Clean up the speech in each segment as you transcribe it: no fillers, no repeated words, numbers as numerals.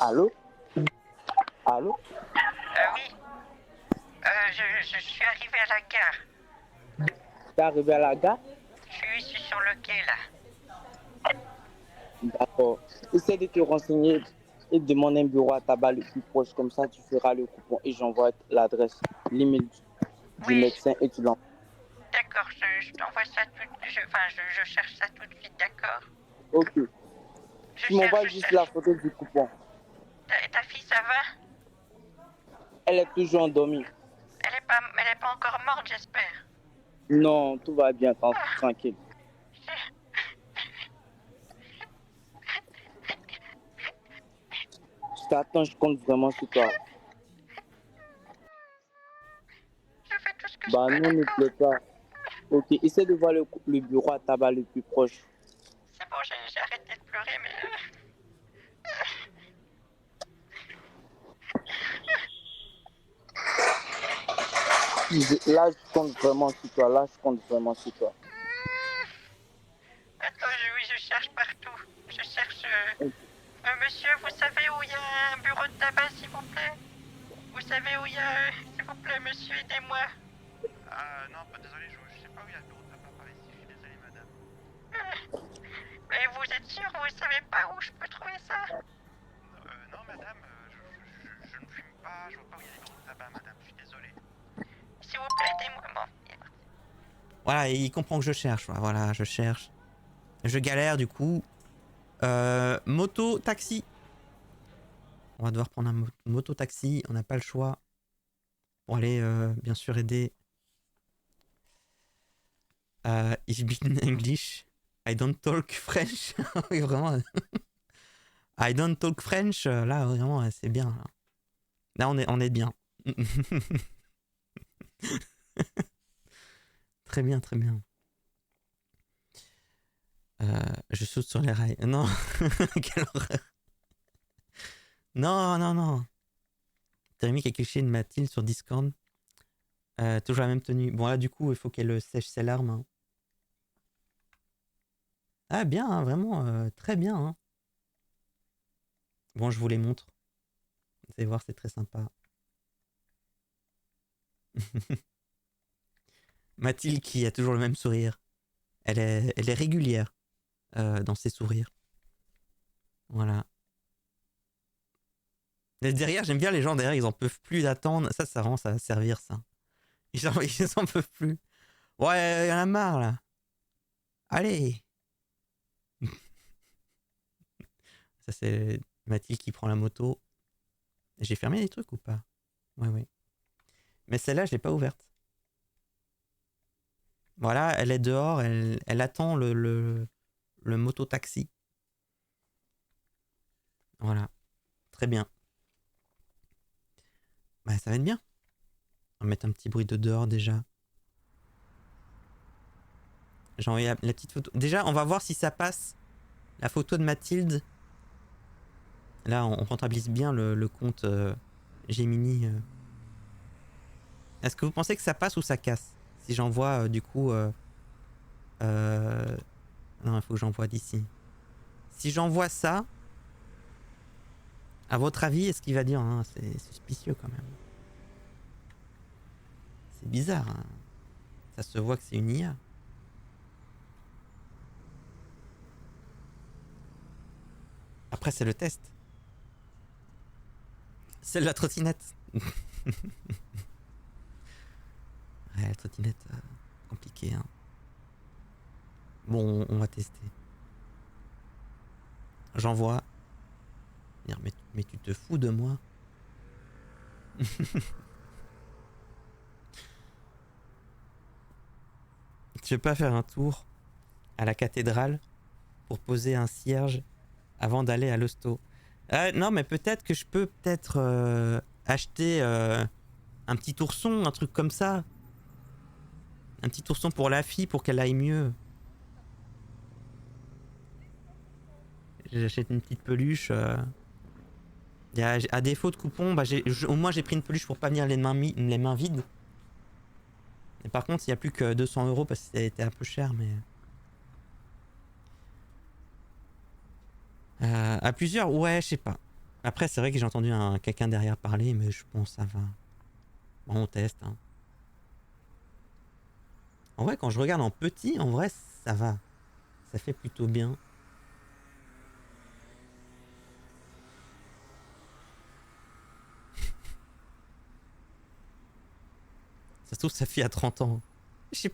Allô? Allô? Oui, je suis arrivé à la gare. T'es arrivé à la gare? Je suis sur le quai là. D'accord. Essaie de te renseigner et demande un bureau à tabac le plus proche. Comme ça, tu feras le coupon et j'envoie l'adresse, l'email du Oui, médecin et tu l'envoies. d'accord, je t'envoie ça je cherche ça tout de suite, d'accord. Ok. Tu m'envoies Je juste la cherche. photo du coupon. Ta fille, ça va? Elle est toujours endormie. Elle est pas encore morte, j'espère. Non, tout va bien, Ah, tranquille. Je t'attends, je compte vraiment sur toi. je fais tout ce que je Bah peux, non, ne d'accord. plaît pas. Ok, essaie de voir le bureau à tabac le plus proche. C'est bon, j'ai arrêté de pleurer, mais Là, je compte vraiment sur toi. Là, je compte vraiment sur toi. attends, oui, je cherche partout. Je cherche. Monsieur, vous savez où il y a un bureau de tabac, s'il vous plaît? Vous savez où il y a. S'il vous plaît, monsieur, aidez-moi. Ah non, pas désolé, je sais pas où il y a le bureau de tabac par ici, je suis désolé madame. Mais vous êtes sûr, vous savez pas où je peux trouver ça? Non madame, je ne fume pas, je vois pas où il y a les bureaux de tabac madame, je suis désolé. S'il vous plaît, aidez-moi. Bon, il est parti. Voilà, et il comprend que je cherche. Voilà, je cherche. Je galère du coup. Moto, taxi. On va devoir prendre un moto taxi. On n'a pas le choix. Pour aller, bien sûr, aider. Ich bin English. I don't talk French. Oui, vraiment. I don't talk French. Là, vraiment, c'est bien. Là, on est bien. Très bien, très bien. Je saute sur les rails. Non, quelle horreur. Non, non, non. T'as mis quelque chose de Mathilde sur Discord. Toujours la même tenue. Bon, là, du coup, il faut qu'elle sèche ses larmes. Hein. Ah, bien, hein, vraiment, très bien. Hein. Bon, je vous les montre. Vous allez voir, c'est très sympa. Mathilde qui a toujours le même sourire. Elle est régulière dans ses sourires. Voilà. Et derrière, j'aime bien les gens derrière, ils en peuvent plus d'attendre. Ça rend, ça va servir, ça. Ils en peuvent plus. Ouais, il y en a marre, là. Allez. Ça, c'est Mathilde qui prend la moto. J'ai fermé les trucs ou pas? Ouais, ouais. Mais celle-là, je l'ai pas ouverte. Voilà, elle est dehors, elle attend le moto-taxi. Voilà. Très bien. Bah, ça va être bien. On va mettre un petit bruit de dehors déjà. J'ai envoyé la petite photo. Déjà, on va voir si ça passe. La photo de Mathilde. Là, on rentabilise bien le compte Gemini. Est-ce que vous pensez que ça passe ou ça casse? Si j'envoie du coup... non, il faut que j'envoie d'ici. Si j'envoie ça, à votre avis, est-ce qu'il va dire hein, c'est suspicieux quand même. C'est bizarre. Hein. Ça se voit que c'est une IA. Après, c'est le test. C'est la trottinette. Ouais, la trottinette, compliqué. Hein. Bon, on va tester. J'envoie. Mais tu te fous de moi. Tu veux pas faire un tour à la cathédrale pour poser un cierge avant d'aller à l'hosto? Non, mais peut-être que je peux acheter un petit ourson, un truc comme ça. Un petit ourson pour la fille pour qu'elle aille mieux. J'achète une petite peluche. À défaut de coupon, bah au moins j'ai pris une peluche pour pas venir les mains vides. Et par contre, il n'y a plus que 200 € parce que ça a été un peu cher, mais. À plusieurs, ouais, je sais pas. Après, c'est vrai que j'ai entendu quelqu'un derrière parler, mais je pense ça va. Bon, on teste. Hein. En vrai, quand je regarde en petit, en vrai, ça va. Ça fait plutôt bien. Ça se trouve, sa fille a 30 ans. Je sais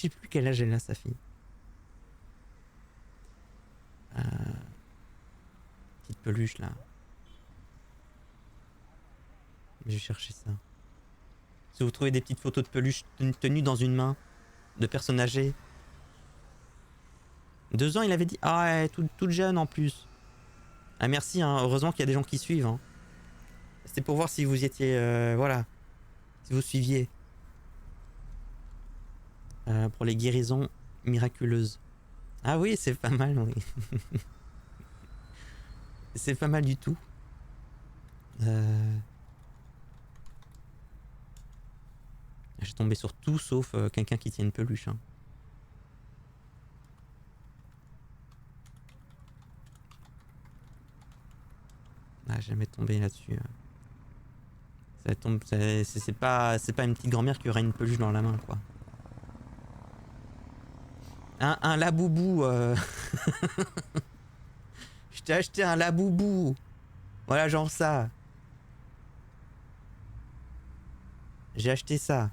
plus quel âge elle a, sa fille. Petite peluche, là. Je vais chercher ça. Si vous trouvez des petites photos de peluches tenues dans une main, de personnes âgées. 2 ans, il avait dit. Ah ouais, toute jeune en plus. Ah merci, hein. Heureusement qu'il y a des gens qui suivent. Hein. C'était pour voir si vous étiez... voilà. Si vous suiviez. Pour les guérisons miraculeuses. Ah oui, c'est pas mal, oui. C'est pas mal du tout. J'ai tombé sur tout sauf quelqu'un qui tient une peluche. Hein. Ah, j'ai jamais tombé là-dessus. C'est pas une petite grand-mère qui aurait une peluche dans la main, quoi. Un laboubou. Je t'ai acheté un laboubou. Voilà, genre ça. J'ai acheté ça.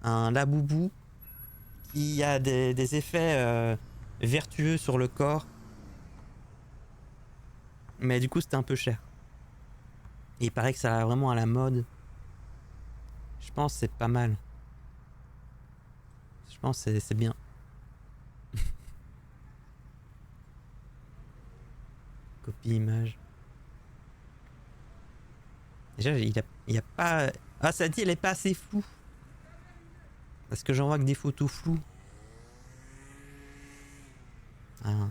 Un laboubou qui a des effets vertueux sur le corps. Mais du coup, c'était un peu cher. Et il paraît que ça va vraiment à la mode. Je pense que c'est pas mal. Je pense que c'est bien. Copie image. Déjà, il y a pas... Ah, ça dit, elle est pas assez floue. Parce que j'en vois que des photos floues. Ah.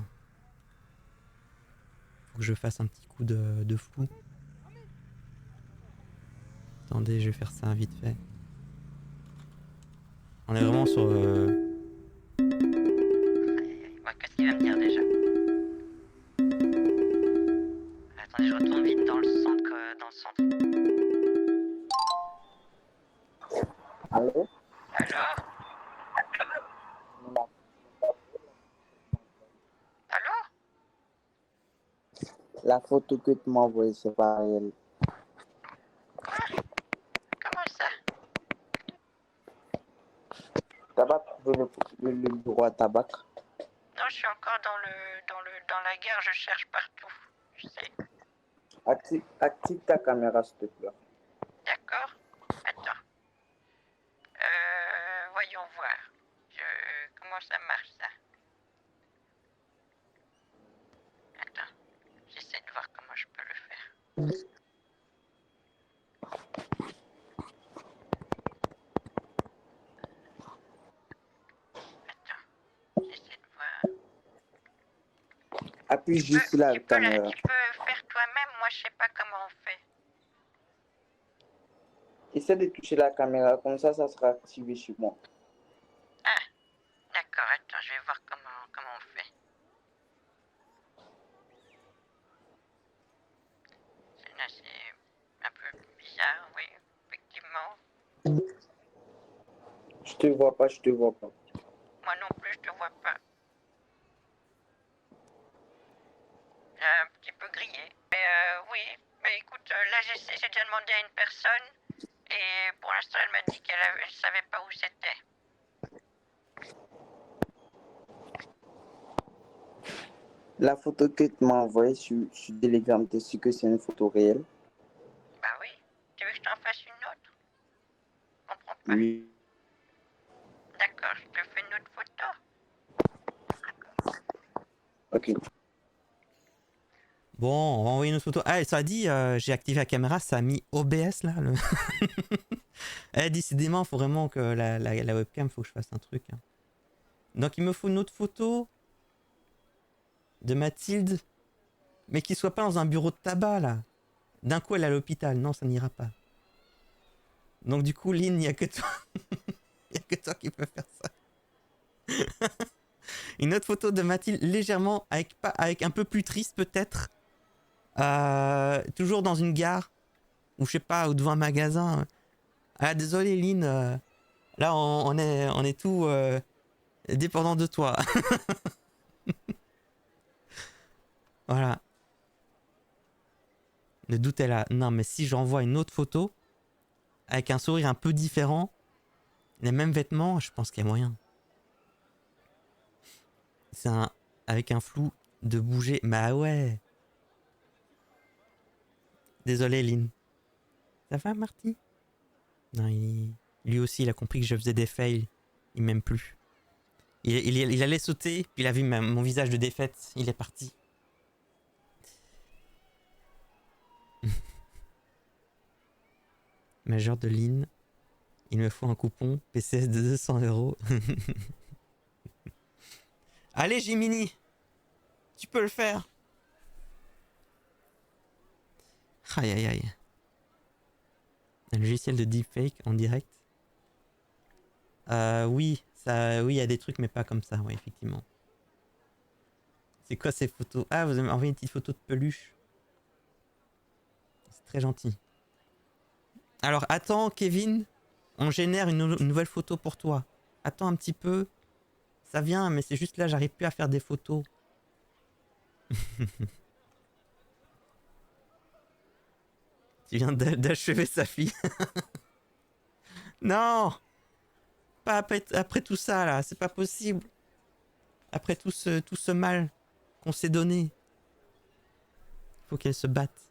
Faut que je fasse un petit coup de flou. Attendez, je vais faire ça vite fait. On est vraiment sur... Qu'est-ce qu'il va me dire déjà? Attendez, je retourne vite dans le centre. Allô? Alors? Allô? La photo que tu m'as envoyée, c'est pas réel. Comment ça? T'as pas trouvé le bureau à tabac? Non, je suis encore dans la guerre, je cherche partout. Je sais. Active ta caméra, s'il te plaît. D'accord. Attends. Voyons voir. Comment ça marche ça? Attends. J'essaie de voir comment je peux le faire. Attends. J'essaie de voir. Appuie juste la caméra. Tu peux faire toi-même, moi je sais pas comment on fait. Essaie de toucher la caméra, comme ça sera activé chez moi. Ah, d'accord, attends, je vais voir comment on fait. Là, c'est un peu bizarre, oui, effectivement. Je te vois pas. Moi non plus, je te vois pas. Un petit peu grillé. Mais oui, mais écoute, là j'ai déjà demandé à une personne et pour l'instant elle m'a dit qu'elle savait pas où c'était. La photo que tu m'as envoyée sur Telegram, t'es sûr que c'est une photo réelle? Bah oui, tu veux que je t'en fasse une autre? Je comprends pas. Oui. D'accord, je te fais une autre photo. Ok. Bon, on va envoyer une photo. Ah, ça a dit, j'ai activé la caméra, ça a mis OBS là. Décidément, il faut vraiment que la webcam, faut que je fasse un truc. Hein. Donc il me faut une autre photo de Mathilde, mais qui soit pas dans un bureau de tabac là. D'un coup, elle est à l'hôpital. Non, ça n'ira pas. Donc du coup, Lynn, il n'y a que toi. Il n'y a que toi qui peux faire ça. Une autre photo de Mathilde, légèrement, avec un peu plus triste peut-être. Toujours dans une gare, ou je sais pas, ou devant un magasin. Ah, désolé, Lynn. Là, on est tout dépendant de toi. Voilà. Le doute est là. Non, mais si j'envoie une autre photo, avec un sourire un peu différent, les mêmes vêtements, je pense qu'il y a moyen. C'est un... Avec un flou de bouger. Bah ouais. Désolé, Lynn. Ça va, Marty? Non, lui aussi, il a compris que je faisais des fails. Il m'aime plus. Il allait sauter, puis il a vu mon visage de défaite. Il est parti. Major de Lynn. Il me faut un coupon PCS de 200 €. Allez, Jiminy. Tu peux le faire. Aïe aïe aïe. Un logiciel de deepfake en direct. Oui, oui, il y a des trucs, mais pas comme ça, oui, effectivement. C'est quoi ces photos? Ah, vous avez envoyé une petite photo de peluche. C'est très gentil. Alors, attends, Kevin. On génère une nouvelle photo pour toi. Attends un petit peu. Ça vient, mais c'est juste là, j'arrive plus à faire des photos. Tu viens d'achever sa fille. Non! Pas après tout ça, là. C'est pas possible. Après tout ce mal qu'on s'est donné. Faut qu'elle se batte.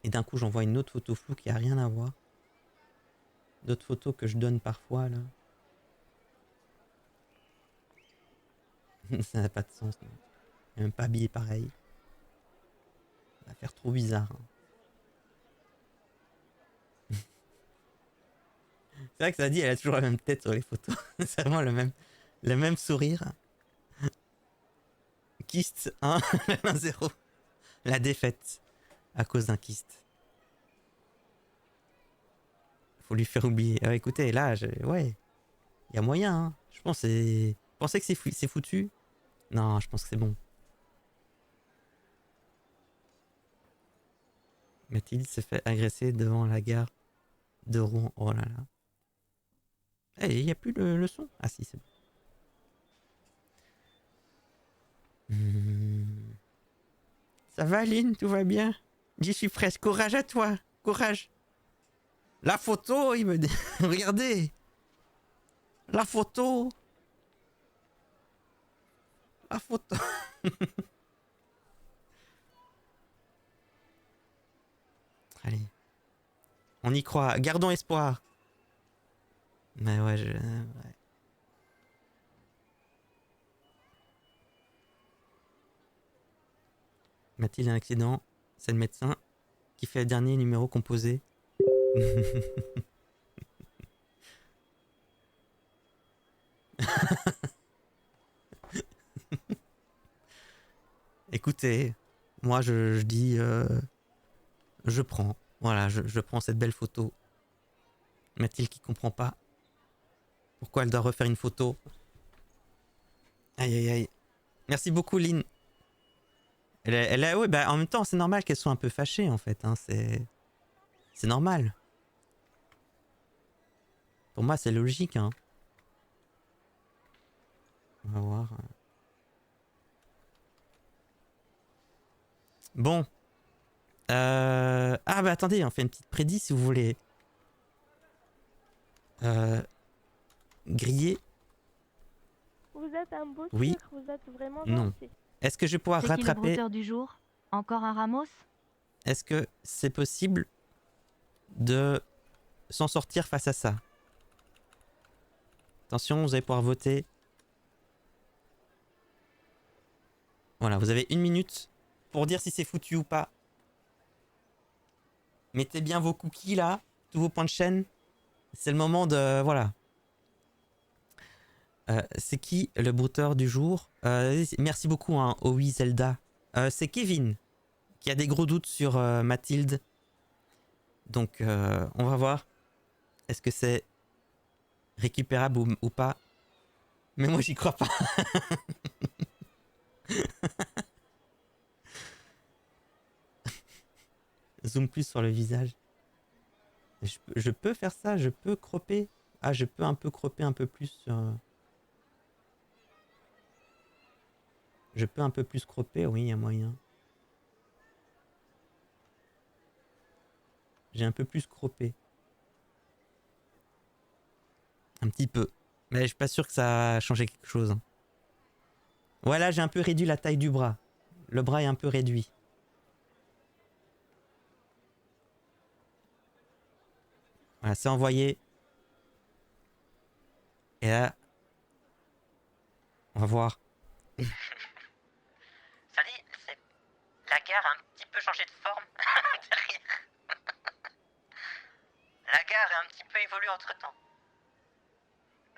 Et d'un coup, j'envoie une autre photo floue qui a rien à voir. D'autres photos que je donne parfois, là. Ça n'a pas de sens, non. Même pas habillé pareil. Ça va faire trop bizarre. Hein. C'est vrai que ça dit, elle a toujours la même tête sur les photos. C'est vraiment le même sourire. Kyste 1, 1-0. La défaite à cause d'un kyste. Faut lui faire oublier. Écoutez, là, ouais, il y a moyen. Hein. Je pense que c'est... Vous pensez que c'est foutu? Non, je pense que c'est bon. Mathilde s'est fait agresser devant la gare de Rouen. Oh là là. Eh, il n'y a plus le son. Ah si, c'est bon. Ça va, Lynn? Tout va bien? J'y suis presque. Courage à toi. Courage. La photo, il me dit. Regardez. La photo. La photo. Allez. On y croit. Gardons espoir. Mais ouais, ouais. Mathilde a un accident. C'est le médecin qui fait le dernier numéro composé. Écoutez, moi je dis... je prends. Voilà, je prends cette belle photo. Mathilde qui comprend pas pourquoi elle doit refaire une photo. Aïe aïe aïe. Merci beaucoup, Lynn. Ouais, bah, en même temps, c'est normal qu'elle soit un peu fâchée, en fait. Hein, c'est normal. Pour moi, c'est logique. Hein. On va voir. Bon. Ah bah attendez, on fait une petite prédit si vous voulez. Griller. Vous êtes un beau Oui. sucre, vous êtes vraiment Non. gentil. Est-ce que je vais pouvoir C'est qui le rattraper... brouteur du jour? Encore un Ramos? Est-ce que c'est possible de s'en sortir face à ça? Attention, vous allez pouvoir voter. Voilà, vous avez 1 minute pour dire si c'est foutu ou pas. Mettez bien vos cookies là, tous vos points de chaîne. C'est le moment de... Voilà. C'est qui le brouteur du jour? Merci beaucoup, hein, oui Zelda. C'est Kevin qui a des gros doutes sur Mathilde. Donc, on va voir. Est-ce que c'est récupérable ou pas? Mais moi, j'y crois pas. Zoom plus sur le visage. Je peux faire ça, je peux cropper. Ah, je peux un peu cropper un peu plus sur... Je peux un peu plus cropper, oui, il y a moyen. J'ai un peu plus croppé. Un petit peu. Mais je suis pas sûr que ça a changé quelque chose. Hein. Voilà, j'ai un peu réduit la taille du bras. Le bras est un peu réduit. Voilà, c'est envoyé. Et là, on va voir. Ça dit, c'est... La gare a un petit peu changé de forme derrière. La gare a un petit peu évolué entre temps.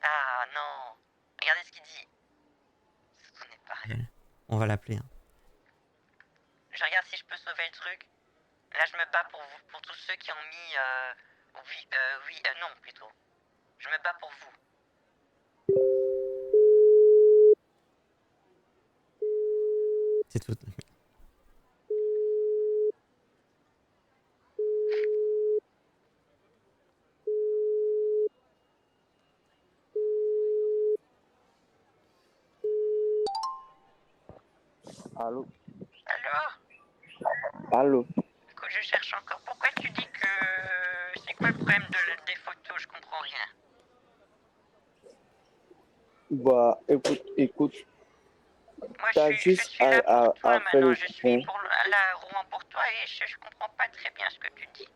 Ah non. Regardez ce qu'il dit. Ce n'est pas rien. On va l'appeler. Hein. Je regarde si je peux sauver le truc. Là, je me bats pour vous, pour tous ceux qui ont mis non plutôt. Je me bats pour vous. C'est tout. Allô? Alors, Allô? écoute, je cherche encore. Pourquoi tu dis que... C'est quoi le problème des photos? Je comprends rien. Bah, écoute, Moi, t'as je juste suis là pour toi à faire maintenant. le Je suis coupon. là Rouen pour toi et je comprends pas très bien ce que tu dis.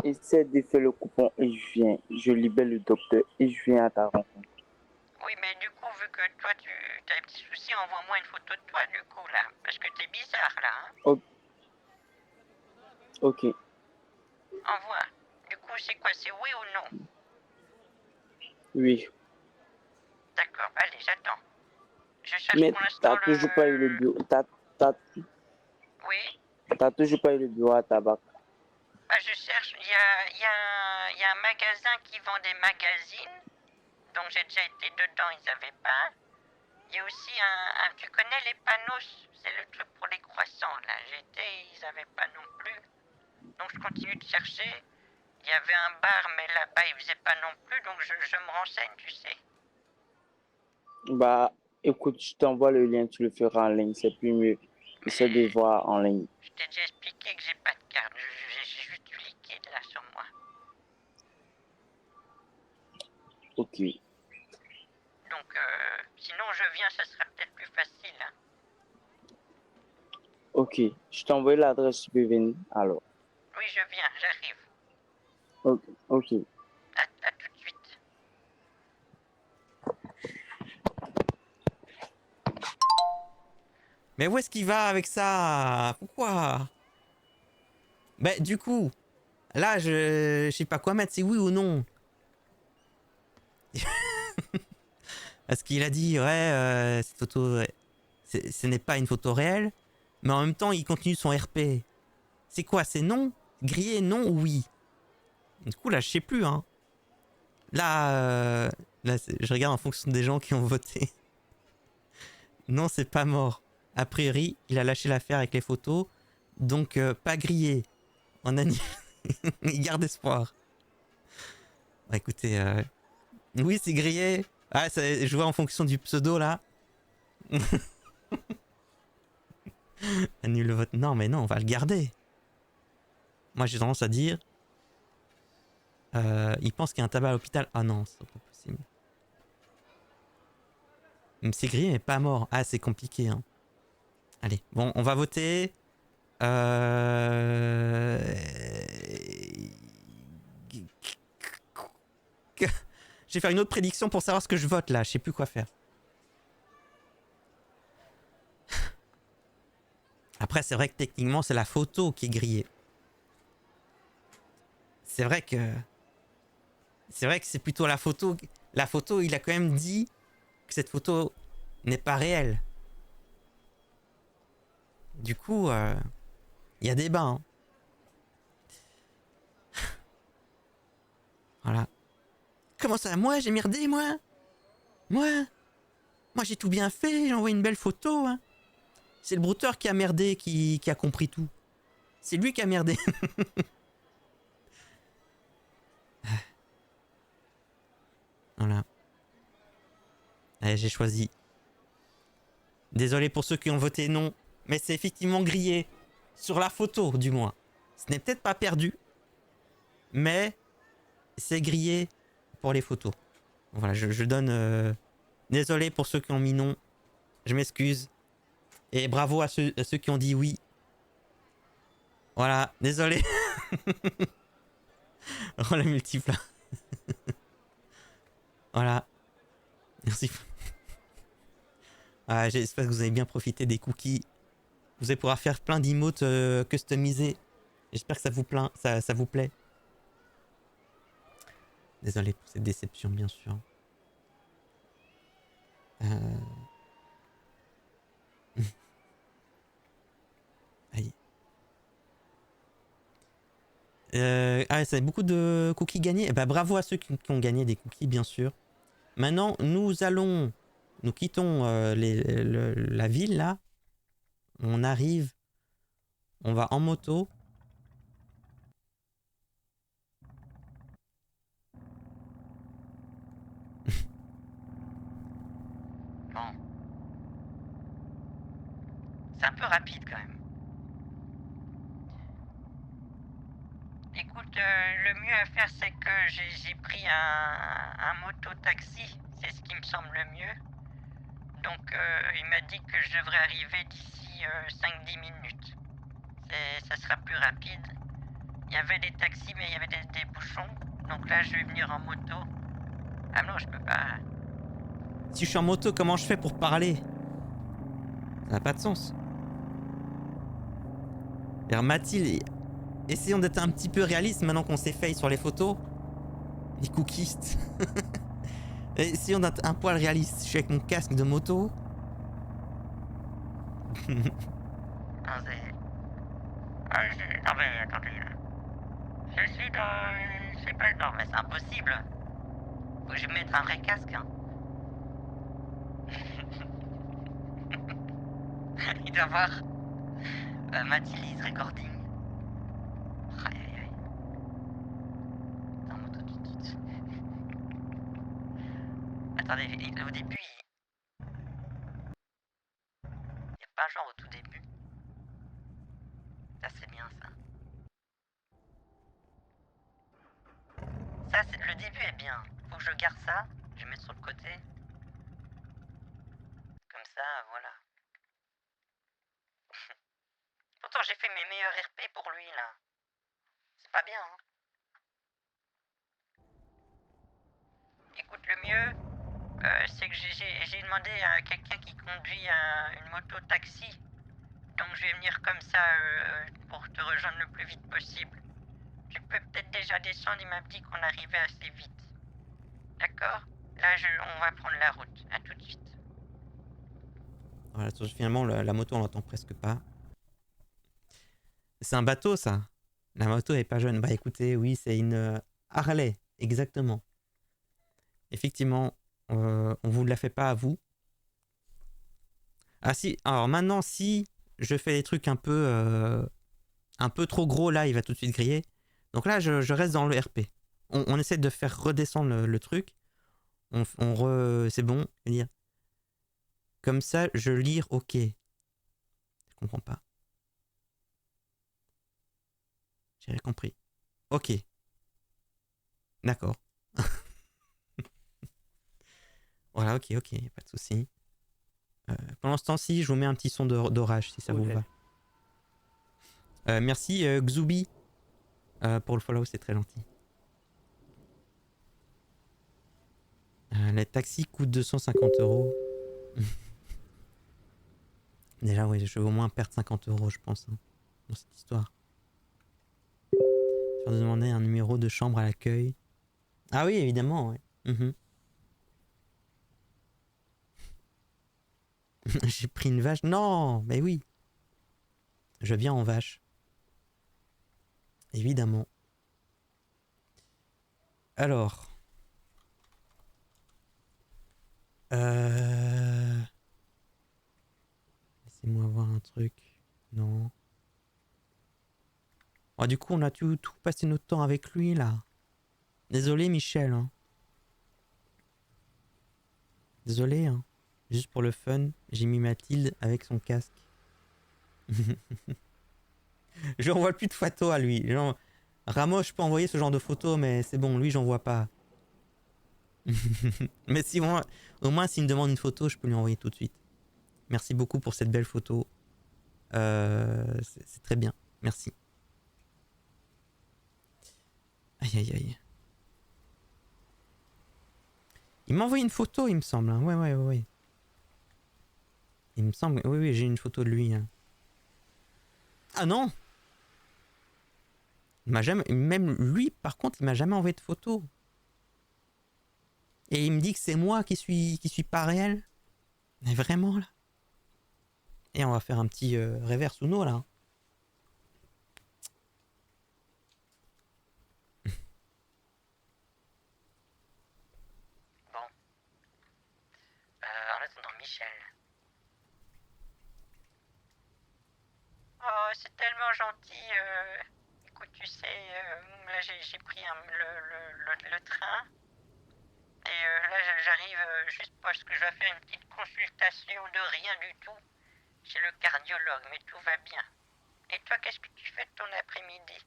Essaie de faire le coupon et je viens. Je libère le docteur et je viens à ta rencontre. Oui, mais du coup, vu que toi, tu as des petits soucis, envoie-moi une photo de toi, du coup, là. Parce que t'es bizarre, là, hein. Ok. Envoie. Du coup, c'est quoi? C'est oui ou non? Oui. D'accord, allez, j'attends. Je cherche Mais pour l'instant t'as toujours pas eu le bureau. Oui. T'as toujours pas eu le bureau à tabac. Bah, je cherche. Il y a un magasin qui vend des magazines. Donc, j'ai déjà été dedans, ils n'avaient pas. Il y a aussi tu connais les panneaux, c'est le truc pour les croissants, là. J'étais, ils n'avaient pas non plus. Donc, je continue de chercher. Il y avait un bar, mais là-bas, ils faisaient pas non plus. Donc, je me renseigne, tu sais. Bah, écoute, je t'envoie le lien, tu le feras en ligne, c'est plus mieux. Essaie de voir en ligne. Je t'ai déjà expliqué que j'ai pas de carte. J'ai juste du liquide, là, sur moi. Ok. Donc, sinon, je viens, ça sera peut-être plus facile. Hein. Ok. Je t'envoie l'adresse, tu peux venir. Alors. Oui, je viens, j'arrive. Ok. Ok. À tout de suite. Mais où est-ce qu'il va avec ça? Pourquoi? Bah, du coup, là, je sais pas quoi mettre, c'est oui ou non? Parce qu'il a dit, ouais, cette photo, ce n'est pas une photo réelle, mais en même temps, il continue son RP. C'est quoi? C'est non? Grillé, non ou oui? Du coup, là, je sais plus, hein. Là, je regarde en fonction des gens qui ont voté. Non, c'est pas mort. A priori, il a lâché l'affaire avec les photos, donc pas grillé. On a il garde espoir. Bah, écoutez, oui, c'est grillé. Ah, je vois en fonction du pseudo là. Annule le vote. Non, mais non, on va le garder. Moi, j'ai tendance à dire. Il pense qu'il y a un tabac à l'hôpital. Ah non, c'est pas possible. C'est grillé, mais pas mort. Ah, c'est compliqué. Hein. Allez, bon, on va voter. Je vais faire une autre prédiction pour savoir ce que je vote là. Je sais plus quoi faire. Après, c'est vrai que techniquement, c'est la photo qui est grillée. C'est vrai que c'est plutôt la photo. La photo, il a quand même dit que cette photo n'est pas réelle. Du coup, il y a débat. Hein. Voilà. Comment ça? Moi, j'ai merdé, moi? Moi, j'ai tout bien fait. J'ai envoyé une belle photo. Hein. C'est le brouteur qui a merdé, qui a compris tout. C'est lui qui a merdé. Voilà. Allez, j'ai choisi. Désolé pour ceux qui ont voté non, mais c'est effectivement grillé. Sur la photo, du moins. Ce n'est peut-être pas perdu, mais c'est grillé pour les photos. Voilà, je donne... Désolé pour ceux qui ont mis non. Je m'excuse. Et bravo à ceux qui ont dit oui. Voilà, désolé. Oh, la multiple. Voilà. Merci. Ah, j'espère que vous avez bien profité des cookies. Vous allez pouvoir faire plein d'emotes customisés. J'espère que ça vous plaît. Désolé pour cette déception, bien sûr. Aïe. Ah, ça a beaucoup de cookies gagnés. Eh ben, bravo à ceux qui ont gagné des cookies, bien sûr. Maintenant, nous quittons la ville, là. On arrive, on va en moto. Bon. C'est un peu rapide quand même. Écoute, le mieux à faire, c'est que j'ai pris un moto-taxi. C'est ce qui me semble le mieux. Donc, il m'a dit que je devrais arriver d'ici 5-10 minutes. Ça sera plus rapide. Il y avait des taxis, mais il y avait des bouchons. Donc là, je vais venir en moto. Ah non, je peux pas. Si je suis en moto, comment je fais pour parler? Ça n'a pas de sens. Alors, Mathilde, essayons d'être un petit peu réaliste maintenant qu'on s'effeuille sur les photos. Les cookies. Essayons d'être un poil réaliste. Je suis avec mon casque de moto. Attendez. Non mais attendez. Je suis dans... Je sais pas, non mais c'est impossible. Faut que je mette un vrai casque. Hein. Il doit voir Mathilde Recording. Aïe aïe aïe. Dans moto tout de suite. Attendez, au début, il n'y a pas genre au tout début. Ça c'est bien ça. Ça c'est le début est bien. Faut que je garde ça. Je vais mettre sur le côté. Comme ça, voilà. Pourtant j'ai fait mes meilleurs RP pour lui là. C'est pas bien hein. Écoute, le mieux, c'est que j'ai demandé à quelqu'un qui conduit une moto-taxi. Donc je vais venir comme ça pour te rejoindre le plus vite possible. Tu peux peut-être déjà descendre, il m'a dit qu'on arrivait assez vite. D'accord? Là, on va prendre la route. À tout de suite. Voilà, finalement, la moto, on l'entend presque pas. C'est un bateau, ça. La moto est pas jeune. Bah écoutez, oui, c'est une Harley, exactement. Effectivement, on vous la fait pas à vous. Ah si, alors maintenant, si je fais des trucs un peu trop gros, là, il va tout de suite griller. Donc là, je reste dans le RP. On essaie de faire redescendre le truc. C'est bon, lire. Comme ça, je lire OK. Je comprends pas. J'ai rien compris. OK. D'accord. Voilà, OK, pas de souci. Pendant ce temps-ci, je vous mets un petit son d'orage si ça vous va. Merci Xubi pour le follow, c'est très gentil. Les taxis coûtent 250 €. Déjà, oui, je vais au moins perdre 50 €, je pense, hein, dans cette histoire. Faire demander un numéro de chambre à l'accueil. Ah oui, évidemment, ouais. J'ai pris une vache. Non, mais oui. Je viens en vache. Évidemment. Alors. Laissez-moi voir un truc. Non. Oh, du coup, on a tout passé notre temps avec lui, là. Désolé, Michel. Hein. Désolé, hein. Juste pour le fun, j'ai mis Mathilde avec son casque. Je n'envoie plus de photos à lui. Genre, Ramos, je peux envoyer ce genre de photos, mais c'est bon, lui, j'en vois pas. Mais si au moins, s'il me demande une photo, je peux lui envoyer tout de suite. Merci beaucoup pour cette belle photo. C'est très bien. Merci. Aïe, aïe, aïe. Il m'a envoyé une photo, il me semble. Hein. Ouais. Il me semble... Oui, j'ai une photo de lui. Hein. Ah non! Il m'a jamais... Même lui, par contre, il m'a jamais envoyé de photo. Et il me dit que c'est moi qui suis pas réel. Mais vraiment, là? Et on va faire un petit reverse Uno, là. Bon. En attendant, Michel. Oh, c'est tellement gentil. Écoute, tu sais, là j'ai pris le train. Et là j'arrive juste parce que je dois faire une petite consultation de rien du tout chez le cardiologue, mais tout va bien. Et toi, qu'est-ce que tu fais de ton après-midi?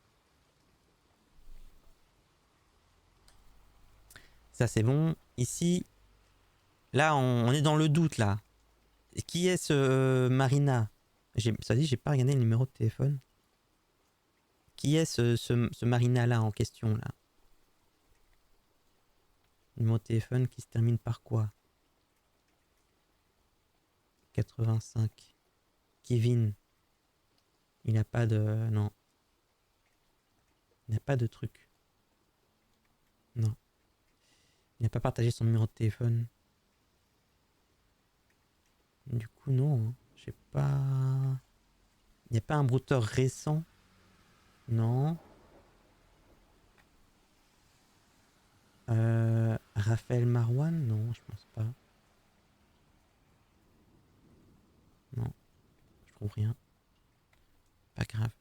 Ça, c'est bon. Ici, là, on est dans le doute, là. Qui est ce Marina? Ça dit, j'ai pas regardé le numéro de téléphone. Qui est ce Marina-là en question, là? Numéro de téléphone qui se termine par quoi? 85. Kevin. Il n'a pas de... Non. Il n'a pas de truc. Non. Il n'a pas partagé son numéro de téléphone. Du coup, non. J'ai pas... Il n'y a pas un brouteur récent. Non. Raphaël Marouane? Non, je pense pas. Non. Je trouve rien. Pas grave.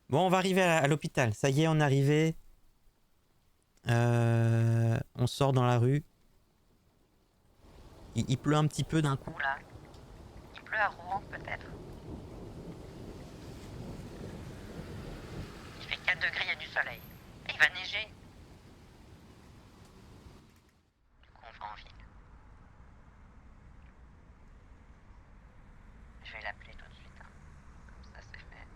Bon, on va arriver à l'hôpital. Ça y est, on est arrivé. On sort dans la rue. Il pleut un petit peu d'un coup. Là. Il pleut à Rouen, peut-être. Il fait 4 degrés, il y a du soleil. Et il va neiger. Du coup, on va en ville. Je vais l'appeler tout de suite. Hein. Comme ça, c'est fait.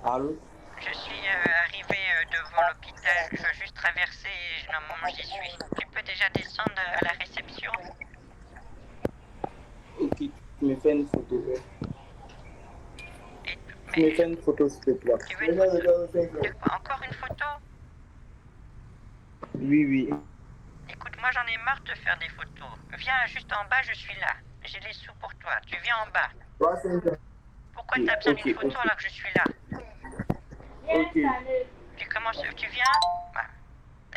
Allô? Je suis arrivé devant l'hôpital. Je veux juste traverser et normalement j'y suis. Tu peux déjà descendre à la réception? Ok, tu me fais une photo. Et, Tu me mais fais une photo, s'il te plaît. tu veux une photo? De quoi? Encore une photo? Oui. Écoute, moi j'en ai marre de faire des photos. Viens juste en bas, je suis là. J'ai les sous pour toi. Tu viens en bas. Pourquoi t'as besoin d'une photo alors que je suis là? Ok. Tu commences, tu viens? Bah.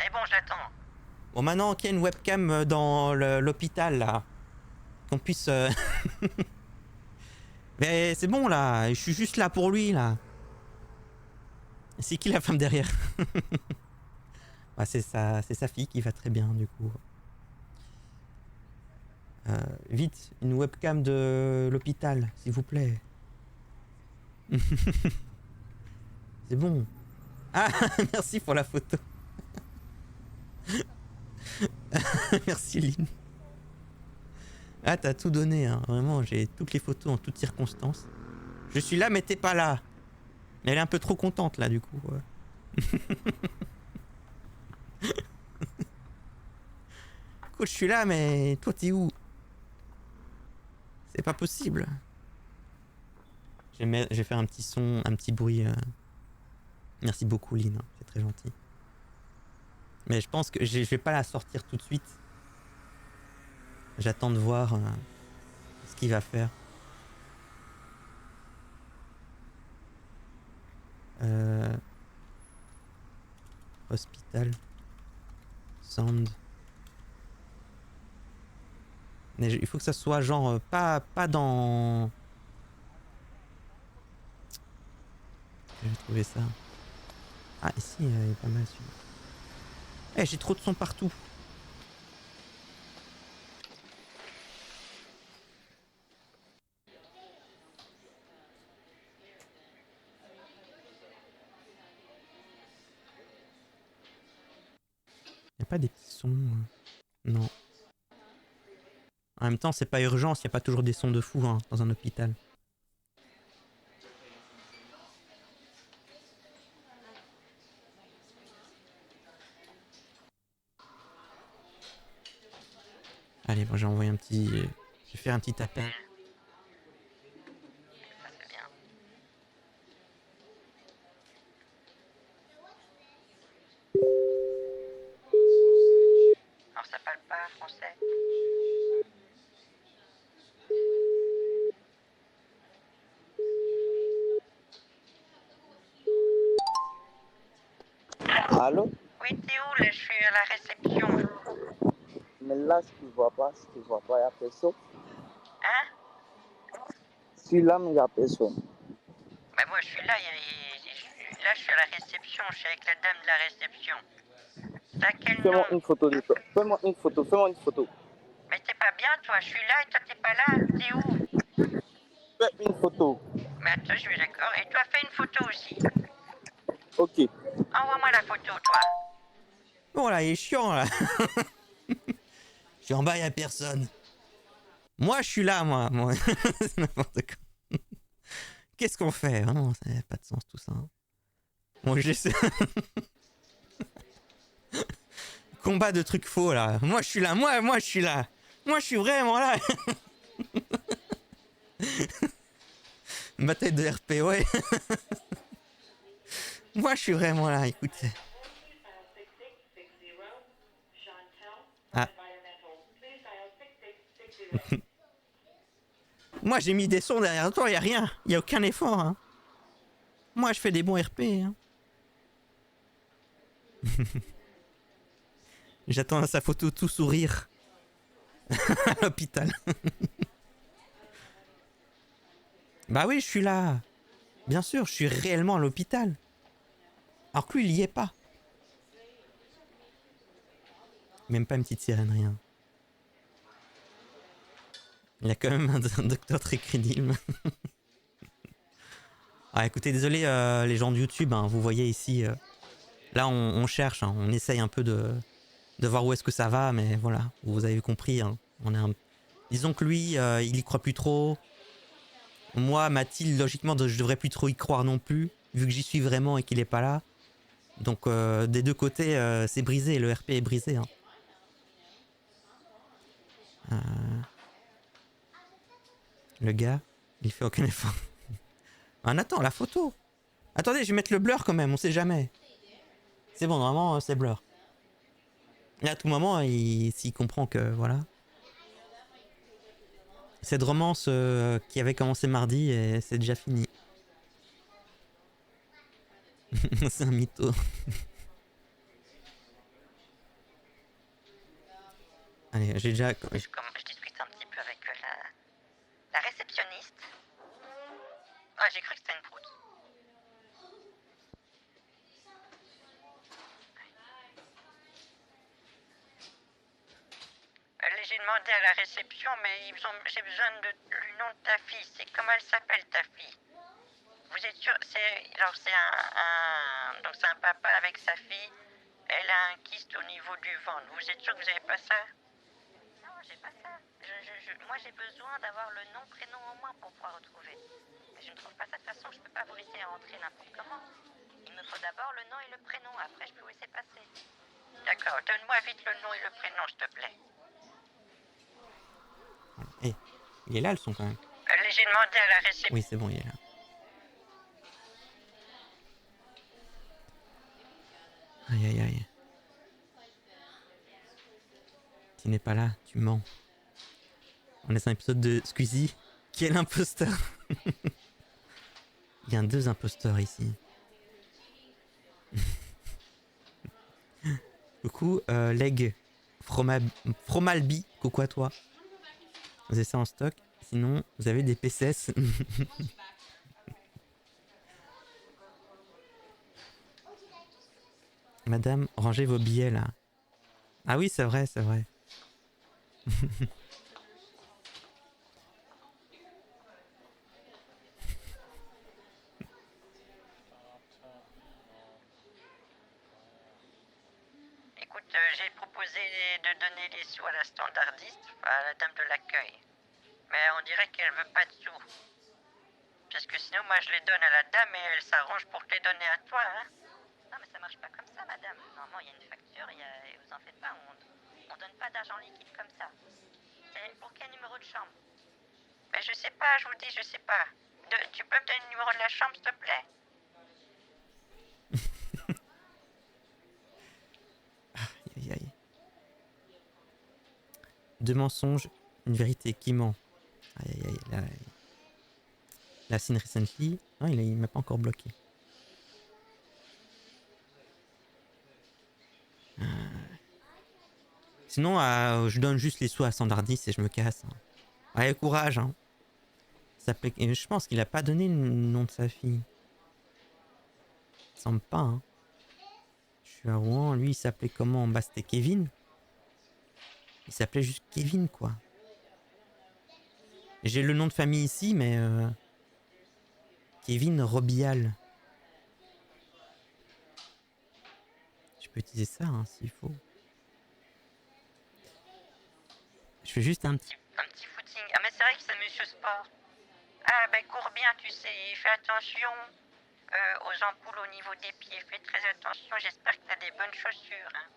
Eh bon, je l'attends. Bon, maintenant qu'il y a une webcam dans l'hôpital, là. Qu'on puisse... Mais c'est bon, là. Je suis juste là pour lui, là. C'est qui la femme derrière? Bah, c'est sa fille qui va très bien, du coup. Vite, une webcam de l'hôpital, s'il vous plaît. C'est bon. Ah, merci pour la photo. Merci, Lynn. Ah, t'as tout donné, hein. Vraiment, j'ai toutes les photos en toutes circonstances. Je suis là, mais t'es pas là. Elle est un peu trop contente, là, du coup. Écoute, je suis là, mais toi, t'es où? C'est pas possible. Je vais faire un petit son, un petit bruit. Merci beaucoup, Lynn. Hein. C'est très gentil. Mais je pense que je vais pas la sortir tout de suite. J'attends de voir ce qu'il va faire. Hospital. Sound. Mais il faut que ça soit genre pas dans... J'ai trouvé ça. Ah ici il est pas mal celui-là. Eh j'ai trop de son partout. Y a pas des petits sons Non. En même temps c'est pas urgence, y a pas toujours des sons de fou hein, dans un hôpital. Allez, bon, j'ai envoyé un petit... Je vais faire un petit appel. Ça c'est bien. Alors ça parle pas français. Allô? Oui, t'es où là? Je suis à la réception. Mais là, je te vois pas, il n'y a personne. Hein? Je suis là, mais il n'y a personne. Bah moi je suis là, là je suis à la réception, je suis avec la dame de la réception. T'as quel nom? Fais-moi une photo de toi. Fais-moi une photo. Mais t'es pas bien toi, je suis là et toi t'es pas là, t'es où? Fais une photo. Mais attends, je suis d'accord. Et toi fais une photo aussi. Ok. Envoie-moi la photo toi. Bon là, il est chiant là. Je suis en bas, y a personne. Moi, je suis là, moi. C'est n'importe quoi. Qu'est-ce qu'on fait? Non, ça n'a pas de sens tout ça. Bon, j'essaie. Combat de trucs faux là. Moi, je suis là. Moi, je suis là. Moi, je suis vraiment là. Bataille de RP, ouais. Moi, je suis vraiment là. Écoutez. Ah. Moi, j'ai mis des sons derrière toi, y a rien. Y a aucun effort. Hein. Moi, je fais des bons RP. Hein. J'attends sa photo tout sourire. À l'hôpital. Bah oui, je suis là. Bien sûr, je suis réellement à l'hôpital. Alors que lui, il y est pas. Même pas une petite sirène, rien. Il a quand même un docteur très crédible. Ah, écoutez, désolé les gens de YouTube, hein, vous voyez ici, là on cherche, hein, on essaye un peu de voir où est-ce que ça va, mais voilà, vous avez compris, hein, disons que lui, il y croit plus trop. Moi, Mathilde, logiquement, je devrais plus trop y croire non plus, vu que j'y suis vraiment et qu'il est pas là. Donc des deux côtés, c'est brisé, le RP est brisé. Hein. Le gars, il fait aucun effort. Ah, attends, la photo. Attendez, je vais mettre le blur quand même, on sait jamais. C'est bon, normalement, c'est blur. Et à tout moment, s'il comprend que, voilà. Cette romance qui avait commencé mardi, et c'est déjà fini. C'est un mytho. Allez, j'ai déjà... Je discute un petit peu avec la réceptionniste. Ah, j'ai cru que c'était une proute. J'ai demandé à la réception, mais j'ai besoin du nom de ta fille. C'est comment elle s'appelle ta fille? Vous êtes sûr? Alors c'est donc c'est un papa avec sa fille. Elle a un kyste au niveau du ventre. Vous êtes sûr que vous n'avez pas ça? Non, j'ai pas ça. Moi j'ai besoin d'avoir le nom, prénom au moins pour pouvoir retrouver. Mais je ne trouve pas ça de toute façon. Je peux pas vous laisser rentrer n'importe comment. Il me faut d'abord le nom et le prénom. Après je peux vous laisser passer. D'accord. Donne-moi vite le nom et le prénom, s'il te plaît. Eh, il est là le son quand même. J'ai demandé à la réception. Oui, c'est bon, il est là. Aïe aïe aïe. Tu n'es pas là, tu mens. On est sur un épisode de Squeezie. Qui est l'imposteur? Il y a deux imposteurs ici. Coucou, Leg. Fromalbi, coucou à toi. Vous avez ça en stock. Sinon, vous avez des PCS. Madame, rangez vos billets là. Ah oui, c'est vrai, c'est vrai. Écoute, j'ai proposé de donner les sous à la standardiste, à la dame de l'accueil. Mais on dirait qu'elle veut pas de sous. Parce que sinon, moi, je les donne à la dame et elle s'arrange pour te les donner à toi, hein. Non, mais ça marche pas comme ça, madame. Normalement, il y a une facture, vous en faites pas, on donne pas d'argent liquide comme ça. C'est pour quel numéro de chambre? Mais je sais pas, je vous dis, je sais pas. Tu peux me donner le numéro de la chambre, s'il te plaît? Aïe, aïe. Deux mensonges, une vérité qui ment. Aïe, aïe, aïe. La scene recently. Non, il m'a pas encore bloqué. Sinon, je donne juste les sous à Standardis et je me casse. Hein. Allez, courage. Hein. Et je pense qu'il a pas donné le nom de sa fille. Il semble pas. Hein. Je suis à Rouen. Lui, il s'appelait comment? Bah, c'était Kevin. Il s'appelait juste Kevin, quoi. J'ai le nom de famille ici, mais... Kevin Robial. Je peux utiliser ça, hein, s'il faut. Je fais juste un petit... Un petit footing. Ah, mais c'est vrai que c'est monsieur sport. Ah, ben cours bien, tu sais. Fais attention aux ampoules au niveau des pieds. Fais très attention. J'espère que t'as des bonnes chaussures. Hein.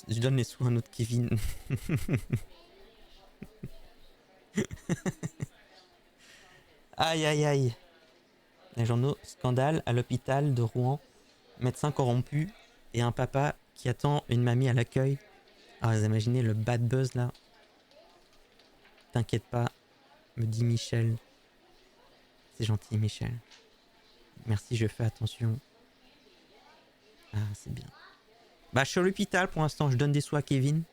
Je donne les sous à un autre Kevin. Aïe, aïe, aïe. Les journaux, scandale à l'hôpital de Rouen. Médecin corrompu et un papa qui attend une mamie à l'accueil. Ah, vous imaginez le bad buzz là. T'inquiète pas, me dit Michel. C'est gentil, Michel. Merci, je fais attention. Ah, c'est bien. Bah, je suis à l'hôpital pour l'instant, je donne des sous à Kevin.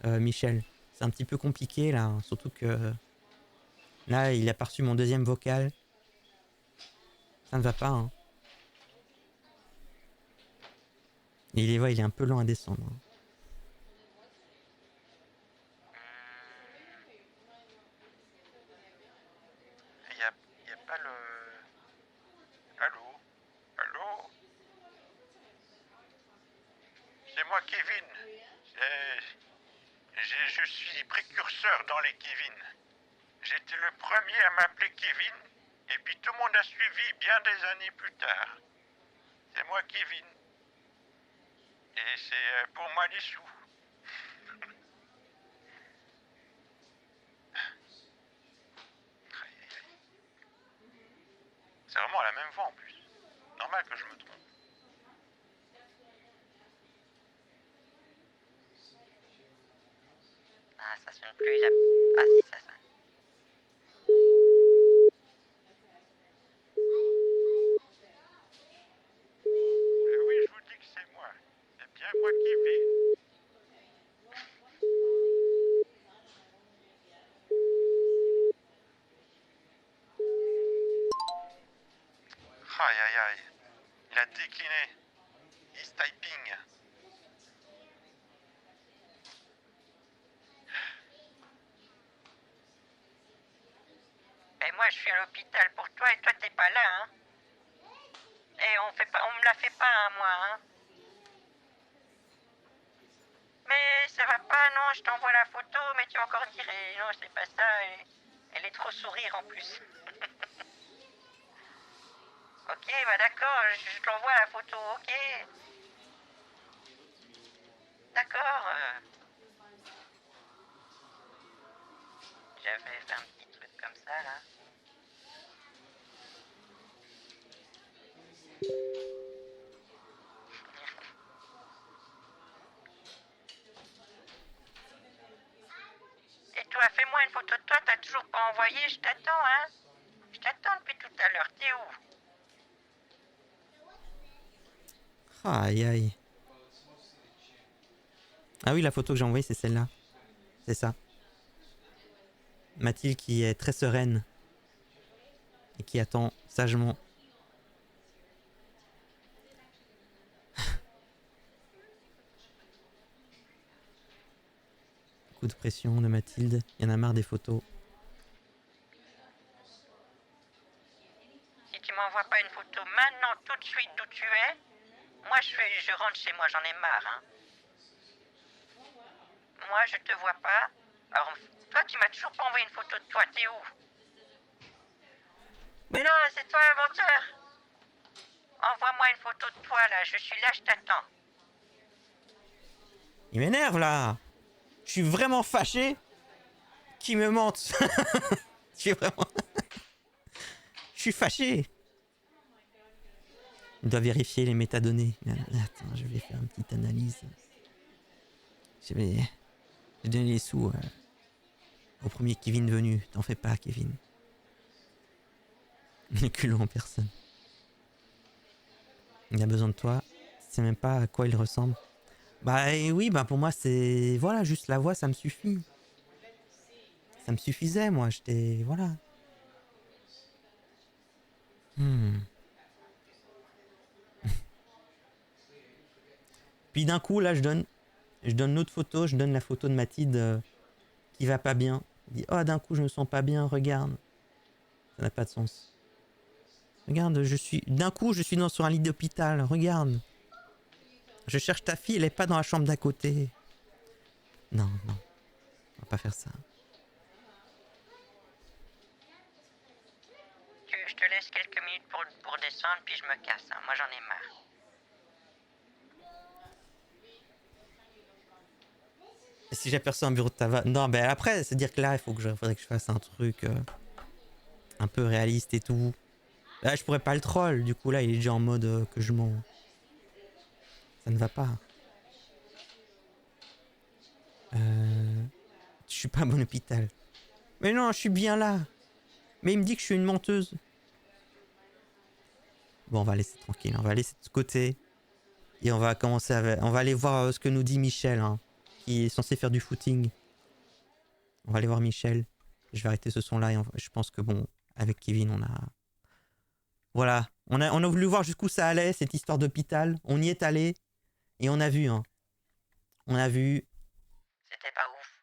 Michel, c'est un petit peu compliqué là, hein, surtout que là, il a pas reçu mon deuxième vocal. Ça ne va pas, hein. Et il est un peu lent à descendre. Hein. Y a pas le... Allô? Allô? C'est moi, Kevin. Je suis précurseur dans les Kevin. J'étais le premier à m'appeler Kevin, et puis tout le monde a suivi bien des années plus tard. C'est moi, Kevin. Et c'est pour moi les sous. C'est vraiment la même voix en plus. Normal que je me trompe. Ah, ça sonne plus. Ah, si, ça sonne. Oui, je vous dis que c'est moi. C'est bien moi, Kevin. Aïe aïe aïe. Il a décliné. He's typing. Mais moi, je suis à l'hôpital pour toi et toi, t'es pas là, hein. Et on me la fait pas, hein, moi, hein. Mais ça va pas, non, je t'envoie la photo, mais tu vas encore dire, non, c'est pas ça, et elle est trop sourire en plus. Ok, bah d'accord, je t'envoie la photo, ok. D'accord. J'avais fait un petit truc comme ça, là. m'as envoyé, je t'attends, hein. Je t'attends depuis tout à l'heure. T'es où? Aïe aïe. Ah oui, la photo que j'ai envoyée, c'est celle-là. C'est ça. Mathilde qui est très sereine. Et qui attend sagement. Coup de pression de Mathilde. Il y en a marre des photos. Si tu m'envoies pas une photo maintenant, tout de suite, d'où tu es, moi je rentre chez moi, j'en ai marre, hein. Moi, je te vois pas. Alors, toi, tu m'as toujours pas envoyé une photo de toi, t'es où? Mais non, c'est toi un menteur. Envoie-moi une photo de toi, là, je suis là, je t'attends. Il m'énerve là. Je suis vraiment fâché qu'il me mente. Je suis vraiment... Je suis fâché. Il doit vérifier les métadonnées. Attends, je vais faire une petite analyse. Je vais donner les sous au premier Kevin venu. T'en fais pas, Kevin. Le culot en personne. Il a besoin de toi. Tu sais même pas à quoi il ressemble. Bah oui, bah pour moi c'est... Voilà, juste la voix, ça me suffit. Ça me suffisait, moi. J'étais... Voilà. Puis d'un coup, là, je donne l'autre photo. Je donne la photo de Mathilde qui va pas bien. Il dit, oh, d'un coup, je me sens pas bien, regarde. Ça n'a pas de sens. Regarde, d'un coup, je suis sur un lit d'hôpital. Regarde. Je cherche ta fille, elle est pas dans la chambre d'à côté. Non, non. On va pas faire ça. Je te laisse quelques minutes pour descendre, puis je me casse, hein. Moi, j'en ai marre. Et si j'aperçois un bureau de tabac... Non, ben après, c'est-à-dire que là, il faudrait que je fasse un truc un peu réaliste et tout. Là, je pourrais pas le troll. Du coup, là, il est déjà en mode que je mens. Ça ne va pas. Je suis pas à bon hôpital. Mais non, je suis bien là. Mais il me dit que je suis une menteuse. Bon, on va laisser tranquille. On va laisser de côté. Et on va commencer on va aller voir ce que nous dit Michel, hein, qui est censé faire du footing. On va aller voir Michel. Je vais arrêter ce son-là et je pense que bon, avec Kevin, on a... Voilà. On a voulu voir jusqu'où ça allait, cette histoire d'hôpital. On y est allé. Et on a vu, hein. On a vu. C'était pas ouf.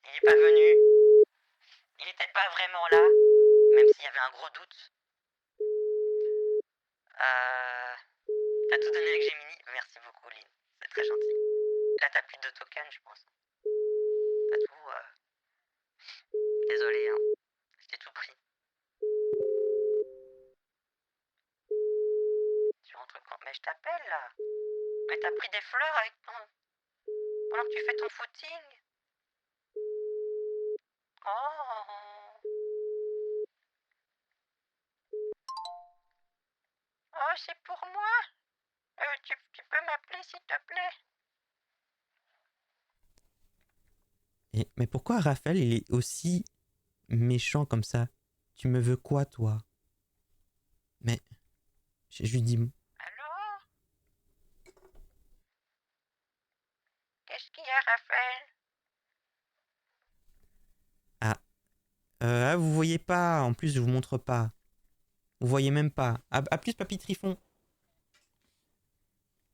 Il est pas venu. Il était pas vraiment là, même s'il y avait un gros doute. T'as tout donné avec Gemini. Merci beaucoup, Lynn. C'est très gentil. Là, t'as plus de tokens, je pense. T'as tout... Désolé, hein. Je t'ai tout pris. Tu rentres quand? Mais je t'appelle, là. Mais t'as pris des fleurs avec ton... Pendant que tu fais ton footing. Oh. Oh, c'est pour moi. Tu peux m'appeler, s'il te plaît? Mais pourquoi Raphaël, il est aussi méchant comme ça? Tu me veux quoi, toi? Mais... Je lui dis... Allô? Qu'est-ce qu'il y a, Raphaël? vous voyez pas. En plus, je vous montre pas. Vous voyez même pas. À plus, Papy Trifon.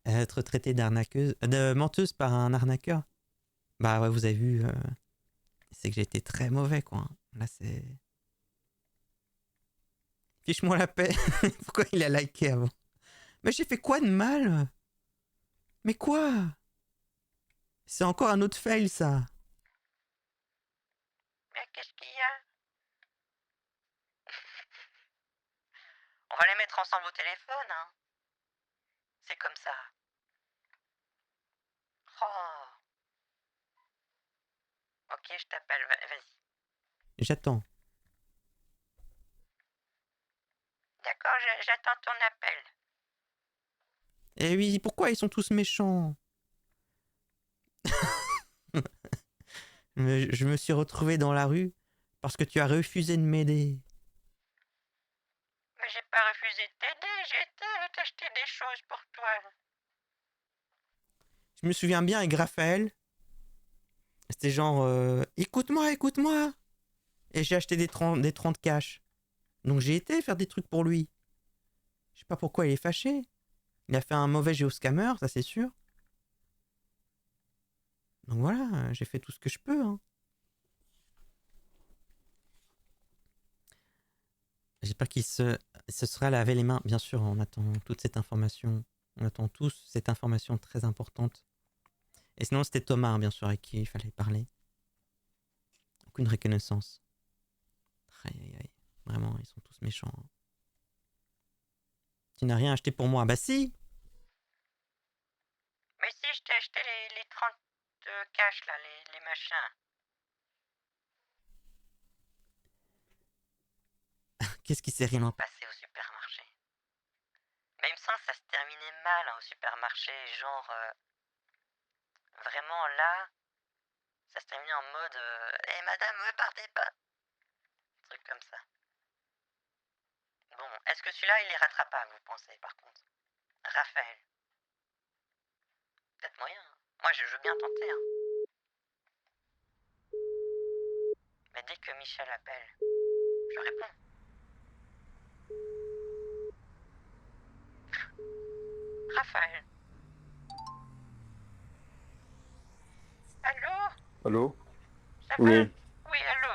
Être traité d'arnaqueuse... de menteuse par un arnaqueur. Bah ouais, vous avez vu... c'est que j'ai été très mauvais, quoi. Là, c'est... Fiche-moi la paix. Pourquoi il a liké avant? Mais j'ai fait quoi de mal? Mais quoi? C'est encore un autre fail, ça. Mais qu'est-ce qu'il y a? On va les mettre ensemble au téléphone, hein. C'est comme ça. Oh. Ok, je t'appelle, vas-y. J'attends. D'accord, j'attends ton appel. Eh oui, pourquoi ils sont tous méchants? Je me suis retrouvé dans la rue parce que tu as refusé de m'aider. Mais j'ai pas refusé de t'aider, j'ai été t'acheter des choses pour toi. Je me souviens bien avec Raphaël. C'était genre écoute-moi, écoute-moi. Et j'ai acheté des 30 cash. Donc j'ai été faire des trucs pour lui. Je sais pas pourquoi il est fâché. Il a fait un mauvais géoscammer, ça c'est sûr. Donc voilà, j'ai fait tout ce que je peux. Hein. J'espère qu'il se sera lavé les mains. Bien sûr, on attend toute cette information. On attend tous cette information très importante. Et sinon, c'était Thomas, hein, bien sûr, avec qui il fallait parler. Aucune reconnaissance. Aïe, aïe, aïe. Vraiment, ils sont tous méchants. Hein. Tu n'as rien acheté pour moi. Bah si. Mais si, je t'ai acheté les 30 cash, là, les machins. Qu'est-ce qui s'est rien Passé au supermarché. Mais il me semble que ça se terminait mal hein, au supermarché. Genre, vraiment là, ça se terminait en mode Eh madame, ne partez pas. Un truc comme ça. Bon, est-ce que celui-là, il est rattrapable, vous pensez, par contre Raphaël. Peut-être moyen. Hein. Moi, je veux bien tenter. Hein. Mais dès que Michel appelle, je réponds. Raphaël. Allô? Allô? Ça va? Oui. Oui, allô?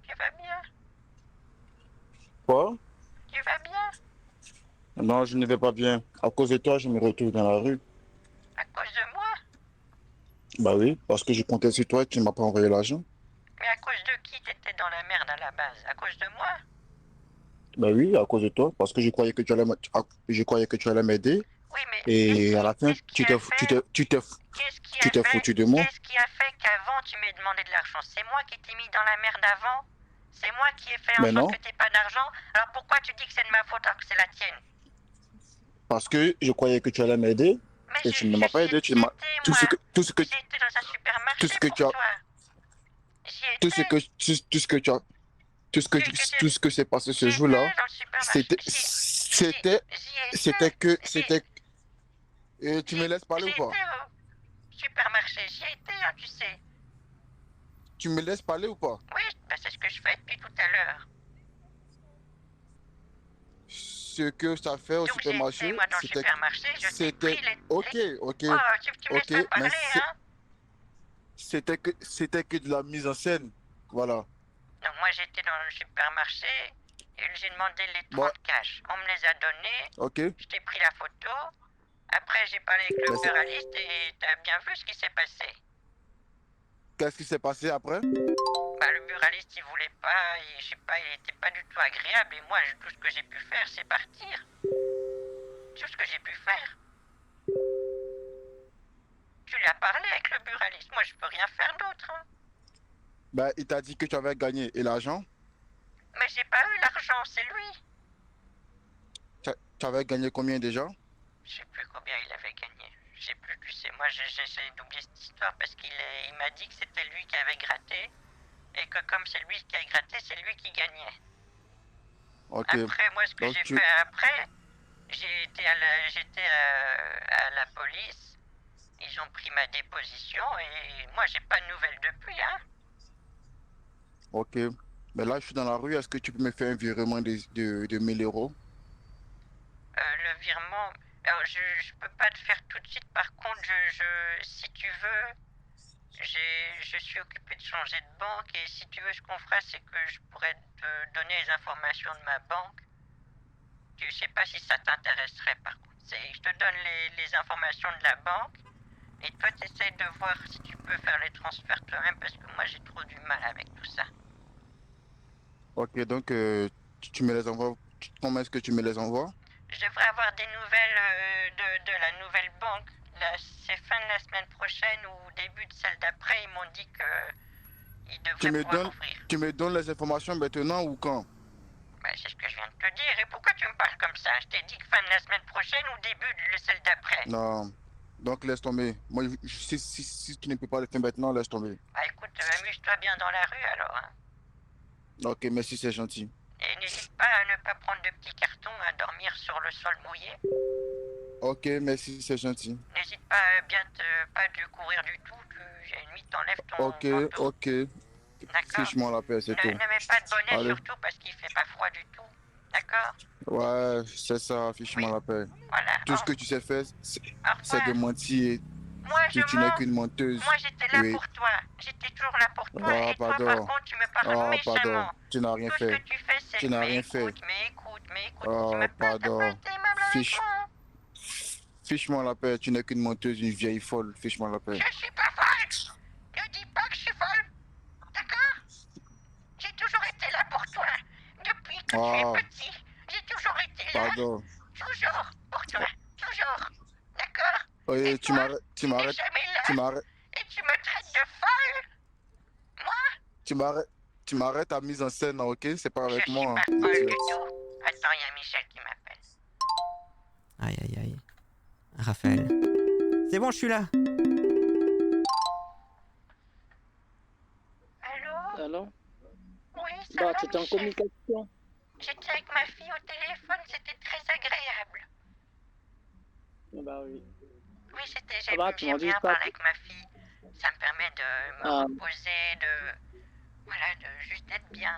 Tu vas bien? Quoi? Tu vas bien? Non, je ne vais pas bien. À cause de toi, je me retrouve dans la rue. À cause de moi? Bah oui, parce que je comptais sur toi et tu ne m'as pas envoyé l'argent. Mais à cause de qui t'étais dans la merde à la base? À cause de moi? Bah oui, à cause de toi, parce que je croyais que tu allais m'aider. Oui, mais Et à la fin, tu t'es foutu de moi. Qu'est-ce qui a fait qu'avant tu m'aies demandé de l'argent? C'est moi qui t'ai mis dans la merde avant? C'est moi qui ai fait en Mais non. sorte que t'aies pas d'argent? Alors pourquoi tu dis que c'est de ma faute alors que c'est la tienne? Parce que je croyais que tu allais m'aider. Mais Et tu ne m'as pas aidé. j'y étais, Tout ce que, j'étais dans un supermarché tout ce que pour tu as- toi. J'y tout ce étais. que, tout ce que tu as, tout ce que s'est passé ce J'y jour-là, étais dans le supermarché. et tu me laisses parler ou pas? J'y étais au supermarché, j'y étais, hein, tu sais. Tu me laisses parler ou pas? Oui, bah, c'est ce que je fais depuis tout à l'heure. Ce que ça fait au Donc j'ai été, supermarché, moi, dans le supermarché, je t'ai pris les... ok. Oh, tu me laisses pas parler, hein. C'était que de la mise en scène, voilà. Donc moi, j'étais dans le supermarché et j'ai demandé les 30 Moi- cash. On me les a donnés, Ok. je t'ai pris la photo. Après, j'ai parlé avec le Mais c'est- buraliste et t'as bien vu ce qui s'est passé. Qu'est-ce qui s'est passé après? Bah, le buraliste, il voulait pas, je sais pas, il était pas du tout agréable. Et moi, tout ce que j'ai pu faire, c'est partir. Tout ce que j'ai pu faire. Tu lui as parlé avec le buraliste. Moi, je peux rien faire d'autre. Hein. Bah, il t'a dit que tu avais gagné. Et l'argent? Mais j'ai pas eu l'argent, c'est lui. Tu avais gagné combien déjà? Je sais plus combien il avait gagné. Je sais plus, tu sais. Moi, j'essaie d'oublier cette histoire parce qu'il m'a dit que c'était lui qui avait gratté. Et que comme c'est lui qui a gratté, c'est lui qui gagnait. Ok. Après, moi, ce que Donc j'ai tu- fait après, j'étais à la police. Ils ont pris ma déposition et moi, j'ai pas de nouvelles depuis, hein. Ok. Mais là, je suis dans la rue. Est-ce que tu peux me faire un virement de 1000 euros? Le virement, alors je peux pas te faire tout de suite. Par contre, si tu veux, je suis occupé de changer de banque et si tu veux, ce qu'on fera, c'est que je pourrais te donner les informations de ma banque. Je sais pas si ça t'intéresserait par contre. Je te donne les informations de la banque et toi, tu essaies de voir si tu peux faire les transferts toi-même parce que moi, j'ai trop du mal avec tout ça. Ok, donc tu me les envoies. Comment est-ce que tu me les envoies? Je devrais avoir des nouvelles de la nouvelle banque. C'est fin de la semaine prochaine ou début de celle d'après. Ils m'ont dit qu'ils devraient pouvoir ouvrir. Tu me donnes les informations maintenant ou quand? Bah, c'est ce que je viens de te dire. Et pourquoi tu me parles comme ça? Je t'ai dit que fin de la semaine prochaine ou début de celle d'après. Non, Donc laisse tomber. Moi, si tu ne peux pas le faire maintenant, laisse tomber. Bah écoute, amuse-toi bien dans la rue alors. Hein. Ok, merci, c'est gentil. Et n'hésite pas à ne pas prendre de petits cartons à dormir sur le sol mouillé. Ok, merci, c'est gentil. N'hésite pas à pas de courir du tout. J'ai une nuit, t'enlèves ton Ok, manteau. ok. D'accord. Fiche-moi la paix, c'est tout. Ne mets pas de bonnet Allez. surtout parce qu'il fait pas froid du tout. D'accord. Ouais, c'est ça, Oui. fiche-moi la paix. Voilà. Tout ce que tu sais faire, c'est revoir. de mentir. Moi je Tu n'es mens. qu'une menteuse. Moi j'étais là Oui. pour toi. J'étais toujours là pour toi. Ah, Et toi par pardon. contre tu me parles Ah, pardon. méchamment. Tu n'as rien Tout ce fait. que tu fais c'est Tu n'as mais rien écoute, fait. mais écoute, mais écoute. Tu Ah, m'as pas pardon. été aimable avec Fiche, moi. fiche-moi la paix. Tu n'es qu'une menteuse, une vieille folle. Fiche-moi la paix. Je suis pas folle. Ne dis pas que je suis folle. D'accord. J'ai toujours été là pour toi. Depuis que tu Ah, es petit. J'ai toujours été là. pardon. Toujours pour toi. Toujours. D'accord. Oui, Et tu toi, m'arrêtes, tu tu n'es m'arrêtes, jamais tu là. m'arrêtes, Et tu me traites de folle. Moi, tu m'arrêtes ta mise en scène, ok? C'est pas je avec suis moi. pas Hein. folle du tout. Attends, il y a Michel qui m'appelle. Aïe, aïe, aïe. Raphaël. C'est bon, je suis là. Allô? Alors, Oui, ça bah, va, c'était en Michel? communication. J'étais avec ma fille au téléphone, c'était très agréable. Bah oui. Oui, Ah bah, tu m'as j'aime dit bien pas. parler avec ma fille. Ça me permet de me Ah, reposer, voilà, de juste d'être bien,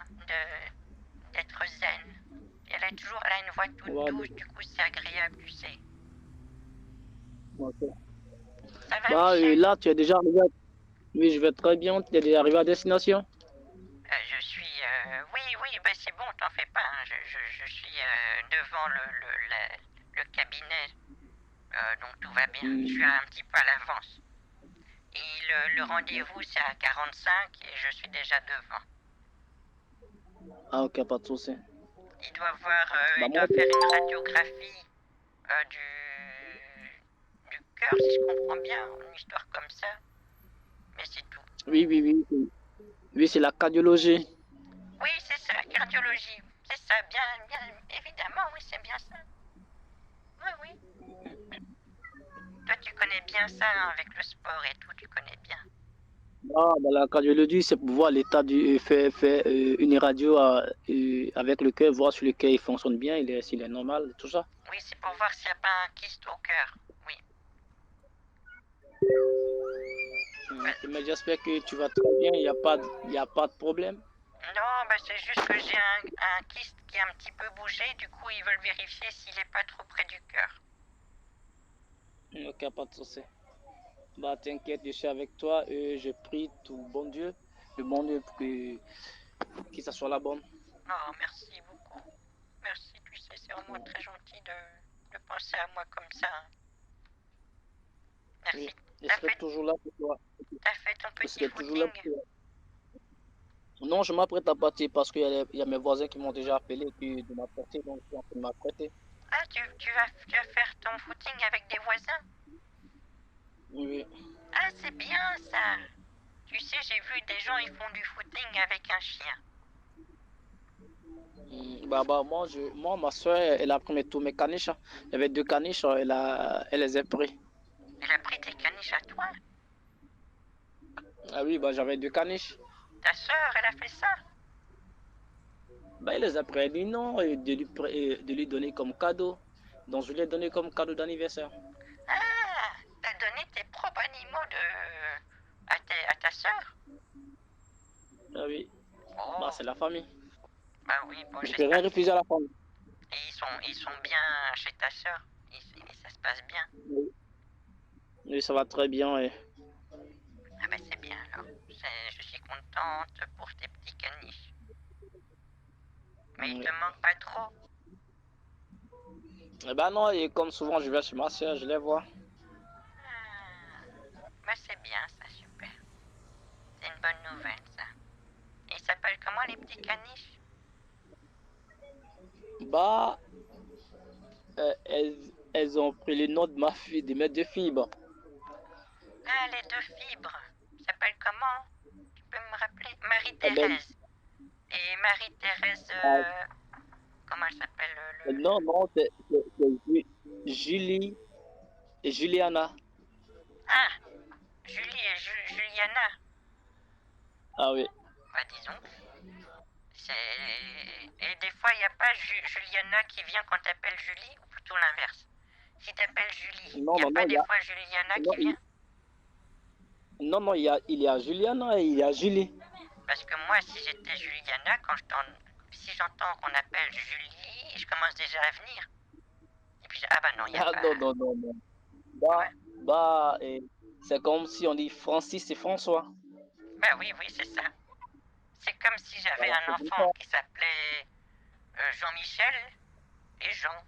d'être zen. Et elle a une voix toute ouais, douce, du coup c'est agréable, tu sais. ok. Ça va, Bah, Michel? là, tu es déjà arrivé. Oui, je vais très bien. Tu es déjà arrivé à destination. Je suis... oui, bah c'est bon, t'en fais pas. Hein. Je suis devant le cabinet, donc tout va bien. Je suis un petit peu à l'avance. Et le rendez-vous, c'est à 45 et je suis déjà devant. Ah, ok, pas de souci. Il doit Bah, il moi, doit faire une radiographie du cœur, si je comprends bien, une histoire comme ça. Mais c'est tout. oui. Oui, c'est la cardiologie. Oui, c'est ça, cardiologie. C'est ça, bien, évidemment, oui, c'est bien ça. Oui. Toi, tu connais bien ça hein, avec le sport et tout, tu connais bien. Ah, bah, la cardiologie, c'est pour voir l'état du. Faire une radio avec le cœur, voir si le cœur il fonctionne bien, s'il est normal, tout ça. Oui, c'est pour voir s'il n'y a pas un kyste au cœur. Oui. Mais j'espère que tu vas très bien, il n'y a pas de problème. Non, bah c'est juste que j'ai un kyste qui a un petit peu bougé, du coup ils veulent vérifier s'il n'est pas trop près du cœur. Ok, pas de souci. Bah, t'inquiète, je suis avec toi et je prie tout bon Dieu, le bon Dieu pour que ça soit la bonne. Oh, merci beaucoup. Merci, tu sais, c'est vraiment très gentil de penser à moi comme ça. Hein. Merci. Oui, je serai toujours là pour toi. T'as fait ton Je petit serai toujours là footing? pour toi. Non, je m'apprête à partir parce qu'il y a mes voisins qui m'ont déjà appelé puis de m'apporter, donc je suis en train de m'apprêter. Ah, tu vas faire ton footing avec des voisins? Oui. Ah, c'est bien ça. Tu sais, j'ai vu des gens, ils font du footing avec un chien. Moi, ma soeur, elle a pris tous mes caniches. Il y avait 2 caniches, elle les a pris. Elle a pris tes caniches à toi? Ah oui, bah, j'avais 2 caniches. Ta sœur, elle a fait ça? Bah, elle les a pris, elle dit non, et de lui donner comme cadeau. Donc, je lui ai donné comme cadeau d'anniversaire. Ah, t'as donné tes propres animaux à ta sœur? Ah oui, Oh, bah, c'est la famille. bah oui, bon, Je peux rien j'espère refuser à la famille. qu'ils sont bien chez ta sœur. Ça se passe bien. Oui, ça va très bien. Ah bah c'est bien alors. Je suis contente pour tes petits caniches. Mais ils te manquent pas trop? Eh ben non, et comme souvent je vais chez ma soeur, je les vois. Ah, bah c'est bien ça, super. C'est une bonne nouvelle ça. Et ils s'appellent comment les petits caniches? Bah, elles ont pris le nom de ma fille, de mes 2 filles. Bah. Ah, les 2 fibres. S'appellent comment? Tu peux me rappeler? Ah ben, Marie-Thérèse. Et Marie-Thérèse, comment elle s'appelle non, c'est Julie et Juliana. Ah, Julie et Juliana. Ah oui. Bah disons. Et des fois, il n'y a pas Juliana qui vient quand t'appelles Julie, ou plutôt l'inverse. Si t'appelles Julie, Non, il n'y a non, pas non, des fois Juliana non, qui vient? non, il y a Juliana et il y a Julie. Parce que moi, si j'étais Juliana, si j'entends qu'on appelle Julie, je commence déjà à venir. Et puis, ah bah non, il n'y a Ah pas... non, non, non, non. Ouais. C'est comme si on dit Francis et François. Bah oui, c'est ça. C'est comme si j'avais Voilà, un c'est comme enfant ça. qui s'appelait Jean-Michel et Jean.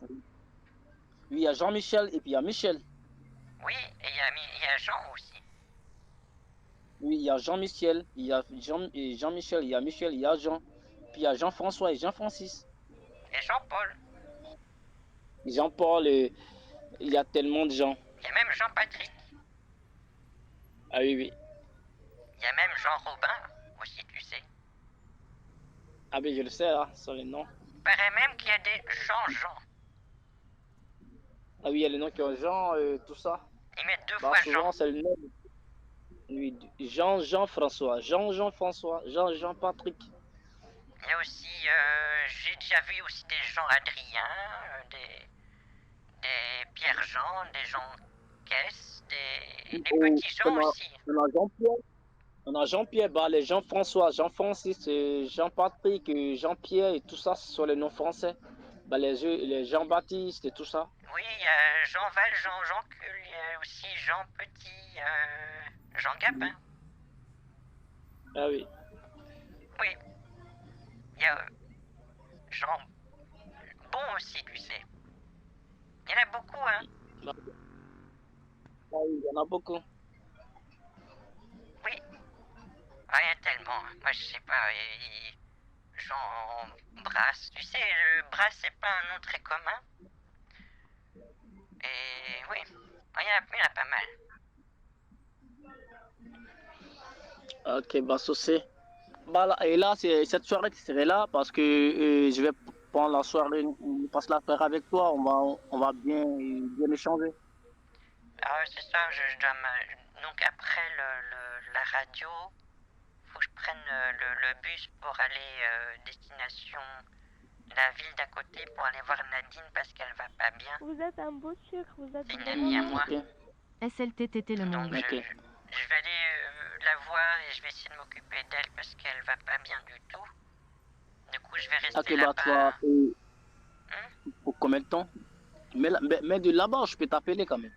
Oui, il y a Jean-Michel et puis il y a Michel. Oui, et il y a Jean aussi. Oui, il y a Jean-Michel, il y a Jean-Michel, il y a Michel, il y a Jean. Puis il y a Jean-François et Jean-Francis. Et Jean-Paul. Jean-Paul, il y a tellement de gens. Il y a même Jean-Patrick. Ah oui, oui. Il y a même Jean-Robin aussi, tu sais. Ah ben je le sais, là, sur les noms. Il paraît même qu'il y a des Jean-Jean. Ah oui, il y a les noms qui ont Jean, tout ça. Ils mettent deux Bah, fois souvent, Jean. c'est le nom. Oui, Jean-François, Jean-François, Jean-Patrick. Il y a aussi, j'ai déjà vu aussi des Jean-Adrien, des Pierre-Jean, des Jean-Caisse, des petits Jean aussi. On a Jean-Pierre. On a Jean-Pierre, bah, les Jean-François, Jean-Francis, Jean-Patrick, Jean-Pierre et tout ça, ce sont les noms français. Bah, les Jean-Baptiste et tout ça. Oui, il y a Jean Valjean, Jean Cul, il y a aussi Jean Petit, Jean Gapin. Ah oui. Oui. Il y a Jean Bon aussi, tu sais. Il y en a beaucoup, hein. Ah oui, il y en a beaucoup. Oui. Ah, il y a tellement. Moi, je sais pas. Jean Brasse. Tu sais, Brasse, c'est pas un nom très commun. Et oui. Il y en a pas mal. Ok, bah, c'est. Bah, là, et là, c'est cette soirée qui serait là parce que je vais prendre la soirée, on passe la soirée avec toi, on va bien échanger. Ah, c'est ça, je dois donc après la radio, faut que je prenne le bus pour aller destination la ville d'à côté pour aller voir Nadine parce qu'elle va pas bien. Vous êtes un beau sucre, vous êtes C'est une vraiment... amie à moi. Ok. SLTTT le Donc monde. Ok. je vais aller la voir et je vais essayer de m'occuper d'elle parce qu'elle va pas bien du tout. Du coup, je vais rester Ok, bah, là-bas. toi, pour combien de temps? Mais de là-bas, je peux t'appeler quand même.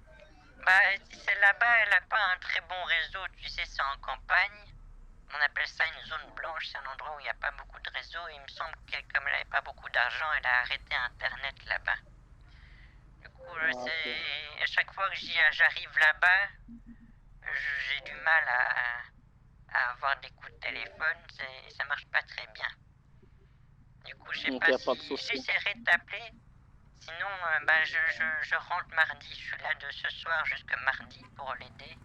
Bah, si c'est là-bas, elle a pas un très bon réseau, tu sais, c'est en campagne. On appelle ça une zone blanche, c'est un endroit où il n'y a pas beaucoup de réseau. Et il me semble que comme elle n'avait pas beaucoup d'argent, elle a arrêté Internet là-bas. Du coup, à chaque fois que j'arrive là-bas, j'ai du mal à avoir des coups de téléphone, ça marche pas très bien. Du coup, je sais Ok, pas pas de si souci. j'essaierai de t'appeler. Sinon, bah, je rentre mardi. Je suis là de ce soir jusque mardi pour l'aider.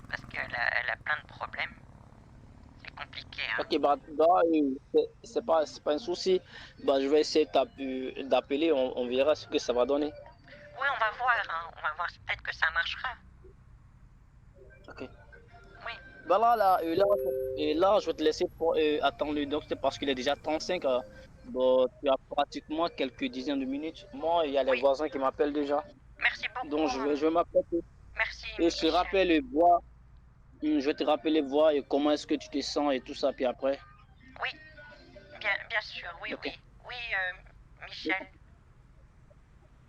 Parce qu'elle a plein de problèmes. C'est compliqué, hein. Ok, bah, c'est pas un souci. Bah, je vais essayer d'appeler, on verra ce que ça va donner. Oui, on va voir, hein. On va voir, peut-être que ça marchera. Ok. Oui. Bah là, je vais te laisser pour attendre le docteur parce qu'il est déjà 35. Bon, tu as pratiquement quelques dizaines de minutes. Moi, il y a les Oui. voisins qui m'appellent déjà. Merci beaucoup. Donc, je vais m'appeler. Merci, Et je te Michel. rappelle, voir. Je vais te rappeler, voir et comment est-ce que tu te sens et tout ça. Puis après. Oui, bien sûr, oui, Ok. oui. Oui, Michel.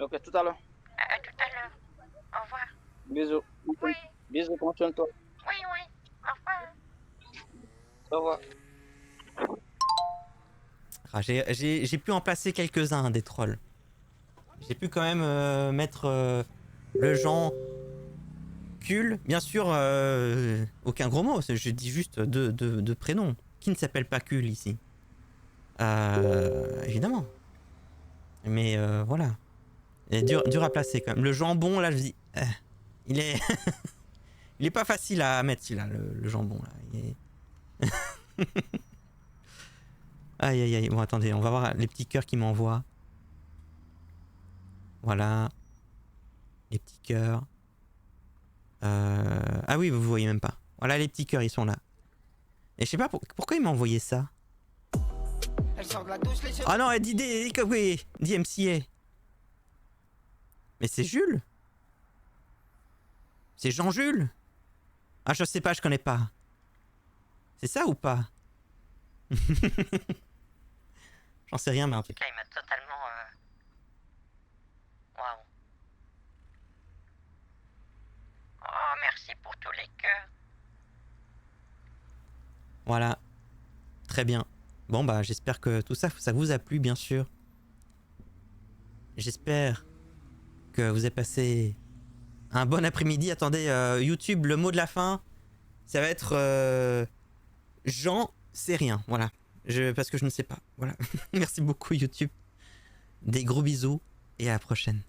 Ok, tout à l'heure. À tout à l'heure. Au revoir. Bisous. Oui, Bisous, prends soin de toi. oui. Au revoir. Au revoir. Ah, j'ai pu en placer quelques-uns des trolls. J'ai pu quand même mettre le Jean Cul. Bien sûr, aucun gros mot. Je dis juste deux prénoms. Qui ne s'appelle pas Cul ici? Évidemment. Mais voilà. Il est dur à placer quand même. Le jambon, là, je dis... il est... il est pas facile à mettre, celui-là, le jambon, là. Il est... Aïe, aïe, aïe. Bon, attendez, on va voir les petits cœurs qu'il m'envoie. Voilà. Les petits cœurs. Ah oui, vous voyez même pas. Voilà, les petits cœurs, ils sont là. Et je sais pas pourquoi il m'a envoyé ça. Ah non, elle dit DMCA. Mais c'est Jules. C'est Jean-Jules. Ah, je sais pas, je connais pas. C'est ça ou pas? J'en sais rien, mais en tout cas. Il m'a totalement... Waouh. Oh, merci pour tous les cœurs. Voilà. Très bien. Bon, bah, j'espère que tout ça, ça vous a plu, bien sûr. J'espère que vous avez passé un bon après-midi. Attendez, YouTube, le mot de la fin, ça va être Jean, c'est rien. Voilà. Parce que je ne sais pas. Voilà. Merci beaucoup, YouTube. Des gros bisous et à la prochaine.